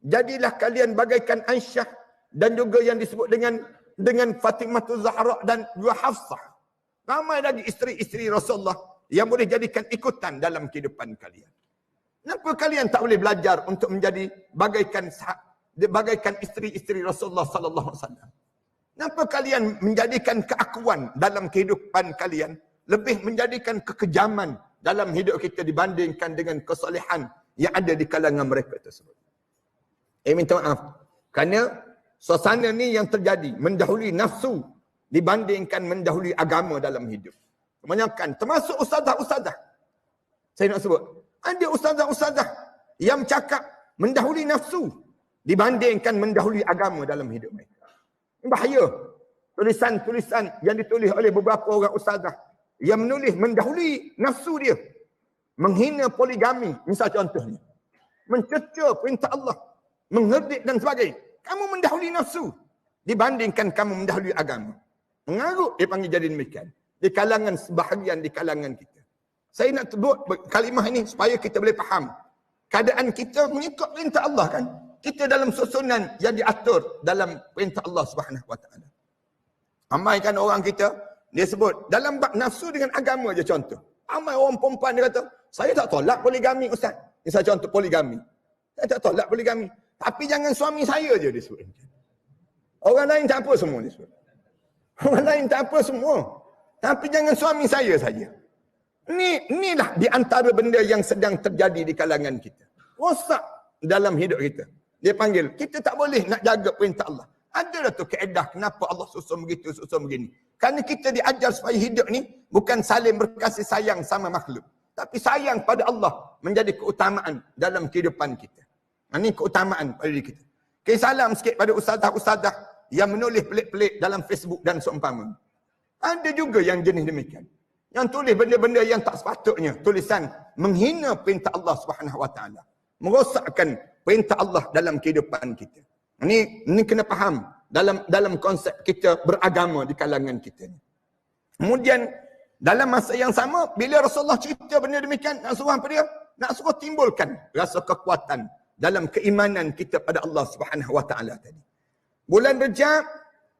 Jadilah kalian bagaikan Aisyah dan juga yang disebut dengan Fatimatul Zahra dan juga Hafsah. Ramai lagi isteri-isteri Rasulullah yang boleh jadikan ikutan dalam kehidupan kalian. Kenapa kalian tak boleh belajar untuk menjadi bagaikan isteri-isteri Rasulullah sallallahu alaihi wasallam? Kenapa kalian menjadikan keakuan dalam kehidupan kalian lebih menjadikan kekejaman dalam hidup kita dibandingkan dengan kesalehan yang ada di kalangan mereka tersebut? Minta maaf. Kerana suasana ni yang terjadi mendahului nafsu dibandingkan mendahului agama dalam hidup. Kebanyakan, termasuk ustazah-ustazah. Saya nak sebut, ada ustazah-ustazah yang cakap mendahului nafsu dibandingkan mendahului agama dalam hidup mereka. Bahaya. Tulisan-tulisan yang ditulis oleh beberapa orang ustazah yang menulis mendahului nafsu dia. Menghina poligami, misal contohnya. Mencerca perintah Allah. Mengherdik dan sebagainya. Kamu mendahului nafsu dibandingkan kamu mendahului agama. Mengarut dia panggil jadi demikian. Di kalangan sebahagian di kalangan kita. Saya nak sebut kalimah ini supaya kita boleh faham. Keadaan kita mengikut perintah Allah kan. Kita dalam susunan yang diatur dalam perintah Allah Subhanahu Wa Taala. Ramai kan orang kita, dia sebut dalam bab nafsu dengan agama je contoh. Ramai orang perempuan dia kata, saya tak tolak poligami Ustaz. Misal contoh poligami. Saya tak tolak poligami. Tapi jangan suami saya je dia sebut. Orang lain tak apa semua dia sebut. Orang lain tak apa semua. Tapi jangan suami saya saja. Inilah di antara benda yang sedang terjadi di kalangan kita. Rosak dalam hidup kita. Dia panggil, kita tak boleh nak jaga perintah Allah. Adalah tu kaedah kenapa Allah susun begitu, susun begini. Kerana kita diajar supaya hidup ni bukan saling berkasih sayang sama makhluk. Tapi sayang pada Allah menjadi keutamaan dalam kehidupan kita. Ini keutamaan pada diri kita. Salam sikit pada ustazah-ustazah yang menulis pelik-pelik dalam Facebook dan seumpama. Ada juga yang jenis demikian. Yang tulis benda-benda yang tak sepatutnya. Tulisan menghina perintah Allah Subhanahu Wa Taala. Merosakkan perintah Allah dalam kehidupan kita. Ini kena faham dalam konsep kita beragama di kalangan kita. Kemudian dalam masa yang sama, bila Rasulullah cerita benda demikian, nak suruh apa dia? Nak suruh timbulkan rasa kekuatan dalam keimanan kita pada Allah Subhanahu Wa Taala tadi. Bulan Rejab,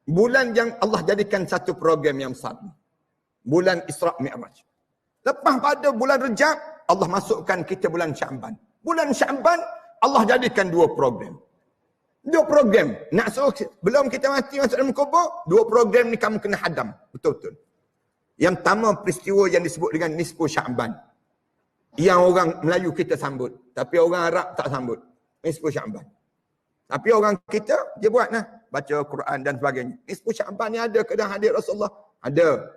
bulan yang Allah jadikan satu program yang besar. Bulan Isra' Mi'raj. Lepas pada bulan Rejab, Allah masukkan kita bulan Sya'ban. Bulan Sya'ban, Allah jadikan dua program. Dua program. Nak suruh belum kita mati masuk dalam kubur, dua program ni kamu kena hadam. Betul-betul. Yang pertama peristiwa yang disebut dengan Nisfu Sya'ban. Yang orang Melayu kita sambut. Tapi orang Arab tak sambut. Nisfu Sya'ban. Tapi orang kita, dia buat lah. Baca Quran dan sebagainya. Nisfu Sya'ban ni ada ke dalam hadis Rasulullah? Ada.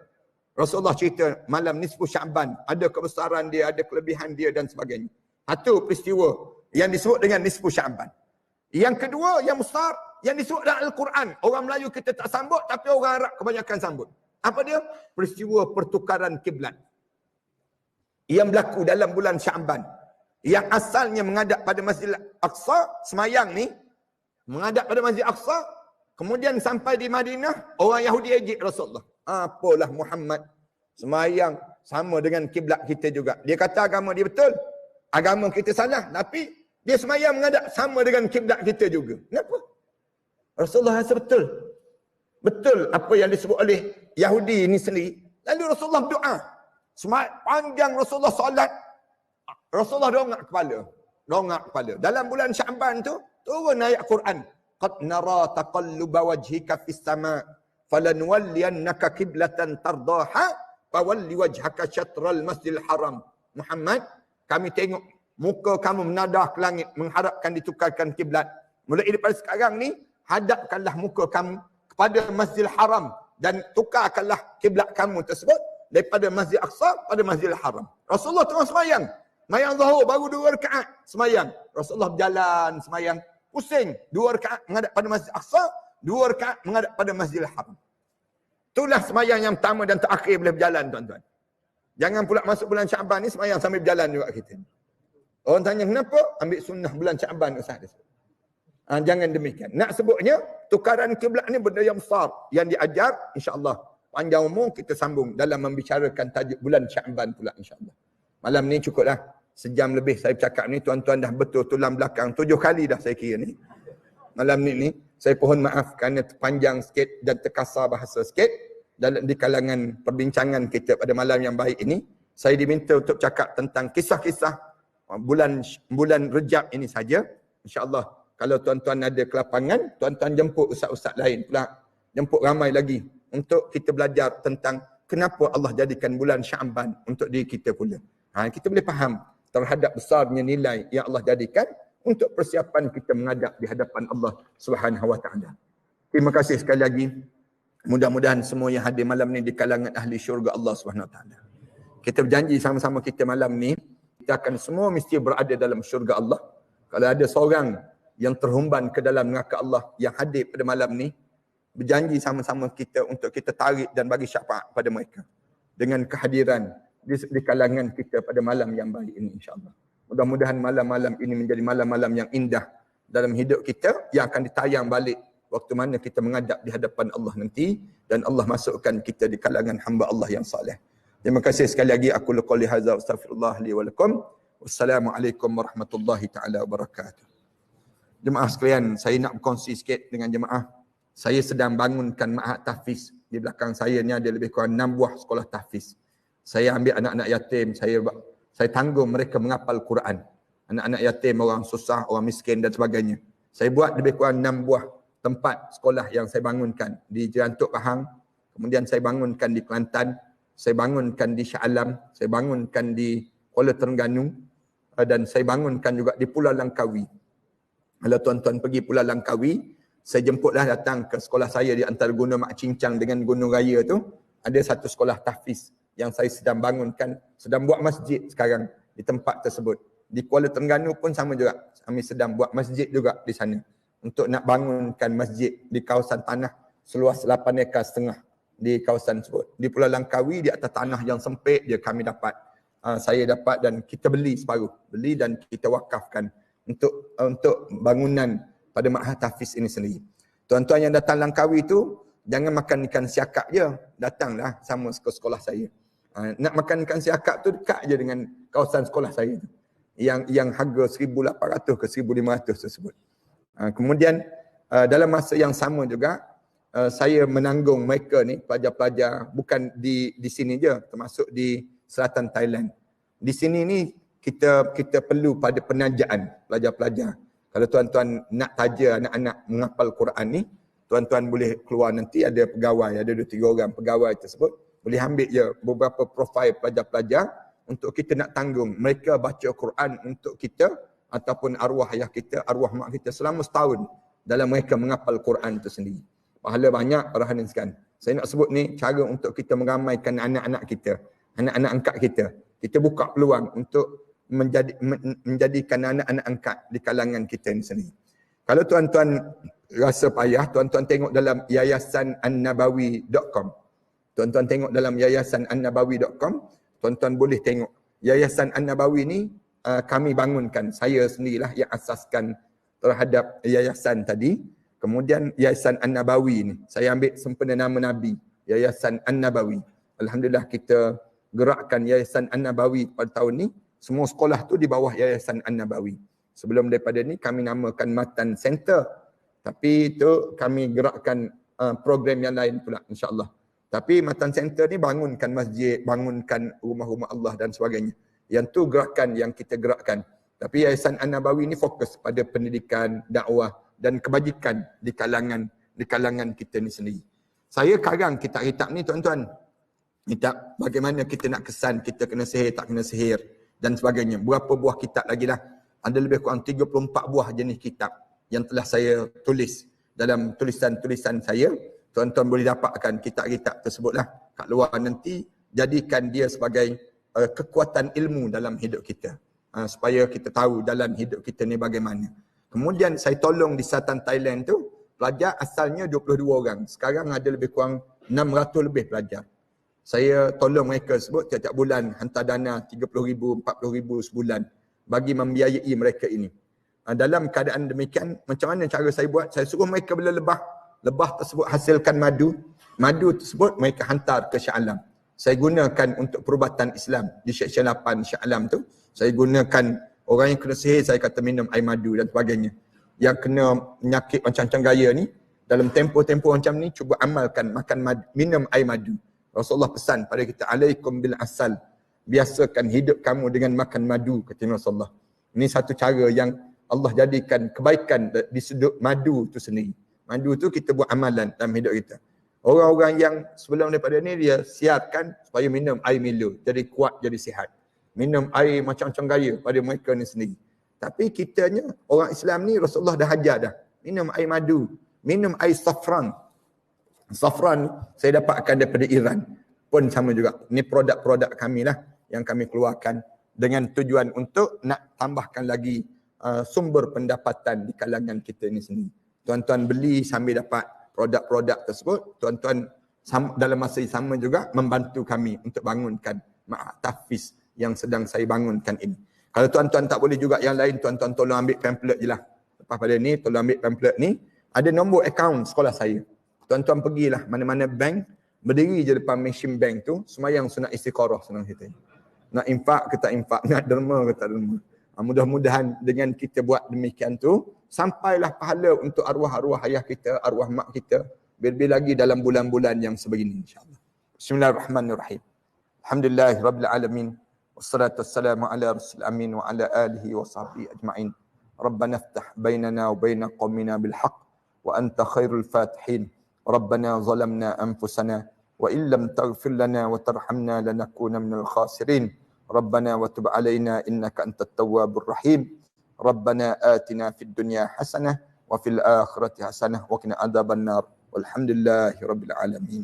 Rasulullah cerita malam Nisfu Sya'ban. Ada kebesaran dia, ada kelebihan dia dan sebagainya. Satu peristiwa yang disebut dengan Nisfu Sya'ban. Yang kedua, yang besar, yang disebut dalam Al-Quran. Orang Melayu kita tak sambut, tapi orang Arab kebanyakan sambut. Apa dia? Peristiwa pertukaran kiblat. Yang berlaku dalam bulan Sya'ban. Yang asalnya menghadap pada Masjid Al-Aqsa, semayang ni, menghadap pada Masjid Al-Aqsa, kemudian sampai di Madinah, orang Yahudi ejek Rasulullah. Apalah Muhammad, semayang sama dengan kiblat kita juga. Dia kata agama dia betul, agama kita salah, tapi dia semayang menghadap sama dengan kiblat kita juga. Kenapa? Rasulullah rasa betul. Betul apa yang disebut oleh Yahudi ini sendiri. Lalu Rasulullah doa. Panjang Rasulullah solat. Rasulullah dongak kepala. Dongak kepala. Dalam bulan Sya'ban tu, turun ayat Quran. Qad nara taqalluba wajhika fis sama' falanwalliyannaka qiblatan tardaha fawalli wajhaka syatral masjidil haram. Muhammad, kami tengok muka kamu menadah ke langit mengharapkan ditukarkan kiblat. Mulai daripada sekarang ni, hadapkanlah muka kamu kepada Masjidil Haram dan tukarkanlah kiblat kamu tersebut daripada Masjid Aqsa pada Masjidil Haram. Rasulullah tengah semayang. Semayang Zuhur baru 2 rakaat semayang. Rasulullah berjalan semayang. Pusing. 2 rakaat menghadap pada Masjid Aqsa, 2 rakaat menghadap pada Masjidil Haram. Itulah semayang yang pertama dan terakhir boleh berjalan, tuan-tuan. Jangan pula masuk bulan Sya'ban ni semayang sambil berjalan juga kita. Orang tanya kenapa? Ambil sunnah bulan Sya'ban Ustaz. Jangan demikian. Nak sebutnya, tukaran kiblat ni benda yang besar. Yang diajar, insyaAllah. Panjang umur kita sambung dalam membicarakan tajuk bulan Sya'ban pula, insyaAllah. Malam ni cukuplah. Sejam lebih saya bercakap ni. Tuan-tuan dah betul tulang belakang. 7 kali dah saya kira ni. Malam ni saya pohon maaf kerana terpanjang sikit dan terkasar bahasa sikit. Dalam di kalangan perbincangan kita pada malam yang baik ini. Saya diminta untuk cakap tentang kisah-kisah bulan Rejab ini saja. InsyaAllah. Kalau tuan-tuan ada kelapangan, tuan-tuan jemput ustaz-ustaz lain pula. Jemput ramai lagi untuk kita belajar tentang kenapa Allah jadikan bulan Sya'ban untuk diri kita pula. Kita boleh faham terhadap besarnya nilai yang Allah jadikan untuk persiapan kita menghadap di hadapan Allah Subhanahu Wa Taala. Terima kasih sekali lagi. Mudah-mudahan semua yang hadir malam ni di kalangan ahli syurga Allah Subhanahu Wa Taala. Kita berjanji sama-sama kita malam ni, kita akan semua mesti berada dalam syurga Allah. Kalau ada seorang yang terhumban ke dalam neraka Allah yang hadir pada malam ni, berjanji sama-sama kita untuk kita tarik dan bagi syafaat pada mereka dengan kehadiran di kalangan kita pada malam yang baik ini, insyaAllah. Mudah-mudahan malam-malam ini menjadi malam-malam yang indah dalam hidup kita yang akan ditayang balik waktu mana kita menghadap di hadapan Allah nanti dan Allah masukkan kita di kalangan hamba Allah yang saleh. Terima kasih sekali lagi. Aku qouli hadza wa astaghfirullah li wa lakum. Wassalamualaikum warahmatullahi taala wabarakatuh. Jemaah sekalian, saya nak berkongsi sikit dengan jemaah. Saya sedang bangunkan ma'had tahfiz. Di belakang saya ni ada lebih kurang 6 buah sekolah tahfiz. Saya ambil anak-anak yatim, saya tanggung mereka menghafal Quran. Anak-anak yatim, orang susah, orang miskin dan sebagainya. Saya buat lebih kurang 6 buah tempat sekolah yang saya bangunkan. Di Jerantuk Pahang, kemudian saya bangunkan di Kelantan, saya bangunkan di Shah Alam, saya bangunkan di Kuala Terengganu, dan saya bangunkan juga di Pulau Langkawi. Kalau tuan-tuan pergi Pulau Langkawi, saya jemputlah datang ke sekolah saya di antara Gunung Mak Cincang dengan Gunung Raya tu. Ada satu sekolah tahfiz yang saya sedang bangunkan, sedang buat masjid sekarang di tempat tersebut. Di Kuala Terengganu pun sama juga. Kami sedang buat masjid juga di sana. Untuk nak bangunkan masjid di kawasan tanah seluas 8,5 ekar di kawasan tersebut. Di Pulau Langkawi, di atas tanah yang sempit dia kami dapat. Saya dapat dan kita beli separuh. Beli dan kita wakafkan untuk bangunan pada ma'had tahfiz ini sendiri. Tuan-tuan yang datang Langkawi tu, jangan makan ikan siakap je. Datanglah sama ke sekolah saya. Nak makan ikan siakap tu dekat je dengan kawasan sekolah saya tu. Yang harga 1,800 ke 1,500 tersebut. Kemudian dalam masa yang sama juga, saya menanggung mereka ni, pelajar-pelajar, bukan di sini je, termasuk di selatan Thailand. Di sini ni, kita perlu pada penajaan pelajar-pelajar. Kalau tuan-tuan nak taja anak-anak menghafal Quran ni, tuan-tuan boleh keluar nanti ada pegawai, ada 2-3 orang pegawai tersebut. Boleh ambil je beberapa profil pelajar-pelajar untuk kita nak tanggung. Mereka baca Quran untuk kita ataupun arwah ayah kita, arwah mak kita selama setahun dalam mereka menghafal Quran itu sendiri. Pahala banyak para hadirin sekalian. Saya nak sebut ni cara untuk kita meramaikan anak-anak kita, anak-anak angkat kita. Kita buka peluang untuk menjadikan anak-anak angkat di kalangan kita ini sendiri. Kalau tuan-tuan rasa payah, tuan-tuan tengok dalam yayasanannabawi.com. Tuan-tuan tengok dalam yayasanannabawi.com, tuan-tuan boleh tengok. Yayasan An-Nabawi ni kami bangunkan, saya sendirilah yang asaskan terhadap yayasan tadi. Kemudian Yayasan An-Nabawi ni, saya ambil sempena nama Nabi, Yayasan An-Nabawi. Alhamdulillah kita gerakkan Yayasan An-Nabawi pada tahun ni. Semua sekolah tu di bawah Yayasan An-Nabawi. Sebelum daripada ni kami namakan Matan Center. Tapi itu kami gerakkan program yang lain pula insya-Allah. Tapi Matan Center ni bangunkan masjid, bangunkan rumah-rumah Allah dan sebagainya. Yang tu gerakan yang kita gerakkan. Tapi Yayasan An-Nabawi ni fokus pada pendidikan, dakwah dan kebajikan di kalangan kita ni sendiri. Saya karang kitab-kitab ni tuan-tuan. Kitab bagaimana kita nak kesan, kita kena sihir, tak kena sihir dan sebagainya. Berapa buah kitab lagi dah? Ada lebih kurang 34 buah jenis kitab yang telah saya tulis dalam tulisan-tulisan saya. Tuan-tuan boleh dapatkan kitab-kitab tersebutlah kat luar nanti. Jadikan dia sebagai kekuatan ilmu dalam hidup kita. Supaya kita tahu dalam hidup kita ni bagaimana. Kemudian saya tolong di Selatan Thailand tu, pelajar asalnya 22 orang. Sekarang ada lebih kurang 600 lebih pelajar. Saya tolong mereka sebut tiap-tiap bulan hantar dana 30,000, 40,000 sebulan bagi membiayai mereka ini. Dalam keadaan demikian, macam mana cara saya buat? Saya suruh mereka bela lebah. Lebah tersebut hasilkan madu. Madu tersebut mereka hantar ke Shah Alam. Saya gunakan untuk perubatan Islam di Seksyen 8 Shah Alam tu. Saya gunakan orang yang kena sihir, saya kata minum air madu dan sebagainya. Yang kena penyakit macam-macam gaya ni, dalam tempoh-tempoh macam ni, cuba amalkan makan madu, minum air madu. Rasulullah pesan pada kita, alaikum bil asal. Biasakan hidup kamu dengan makan madu, kata Rasulullah. Ini satu cara yang Allah jadikan kebaikan di sudut madu tu sendiri. Madu tu kita buat amalan dalam hidup kita. Orang-orang yang sebelum daripada ni, dia siarkan supaya minum air Milo. Jadi kuat, jadi sihat. Minum air macam-macam gaya pada mereka ni sendiri. Tapi kitanya, orang Islam ni Rasulullah dah ajar dah. Minum air madu. Minum air safran. Safran saya dapatkan daripada Iran. Pun sama juga. Ini produk-produk kami lah yang kami keluarkan dengan tujuan untuk nak tambahkan lagi sumber pendapatan di kalangan kita ni sendiri. Tuan-tuan beli sambil dapat produk-produk tersebut. Tuan-tuan dalam masa yang sama juga membantu kami untuk bangunkan Ma'had Tahfiz yang sedang saya bangunkan ini. Kalau tuan-tuan tak boleh juga yang lain, tuan-tuan tolong ambil pamphlet je lah. Lepas pada ni, tolong ambil pamphlet ni. Ada nombor akaun sekolah saya. Tuan-tuan pergilah mana-mana bank, berdiri je depan mesin bank tu, semayang sunat istiqarah senang kita. Nak infak ke tak infak, nak derma ke tak derma. Mudah-mudahan dengan kita buat demikian tu, sampailah pahala untuk arwah-arwah ayah kita, arwah mak kita, lebih lagi dalam bulan-bulan yang sebegini insyaAllah. Bismillahirrahmanirrahim. Alhamdulillahirabbil alamin. Wassalatu wassalamu ala rasul amin wa ala alihi wa sahbihi ajma'in. Rabbana iftah bainana wa baina qaumina bil haqq wa anta khairul fatihin. Rabbana zalamna anfusana wa illam taghfir lana wa tarhamna lanakuna minal khasirin. Rabbana wa tub alaina innaka antat tawwabur rahim. Rabbana atina fid dunya hasanah wa fil akhirati hasanah wa qina adzabannar. Walhamdulillahirabbil alamin.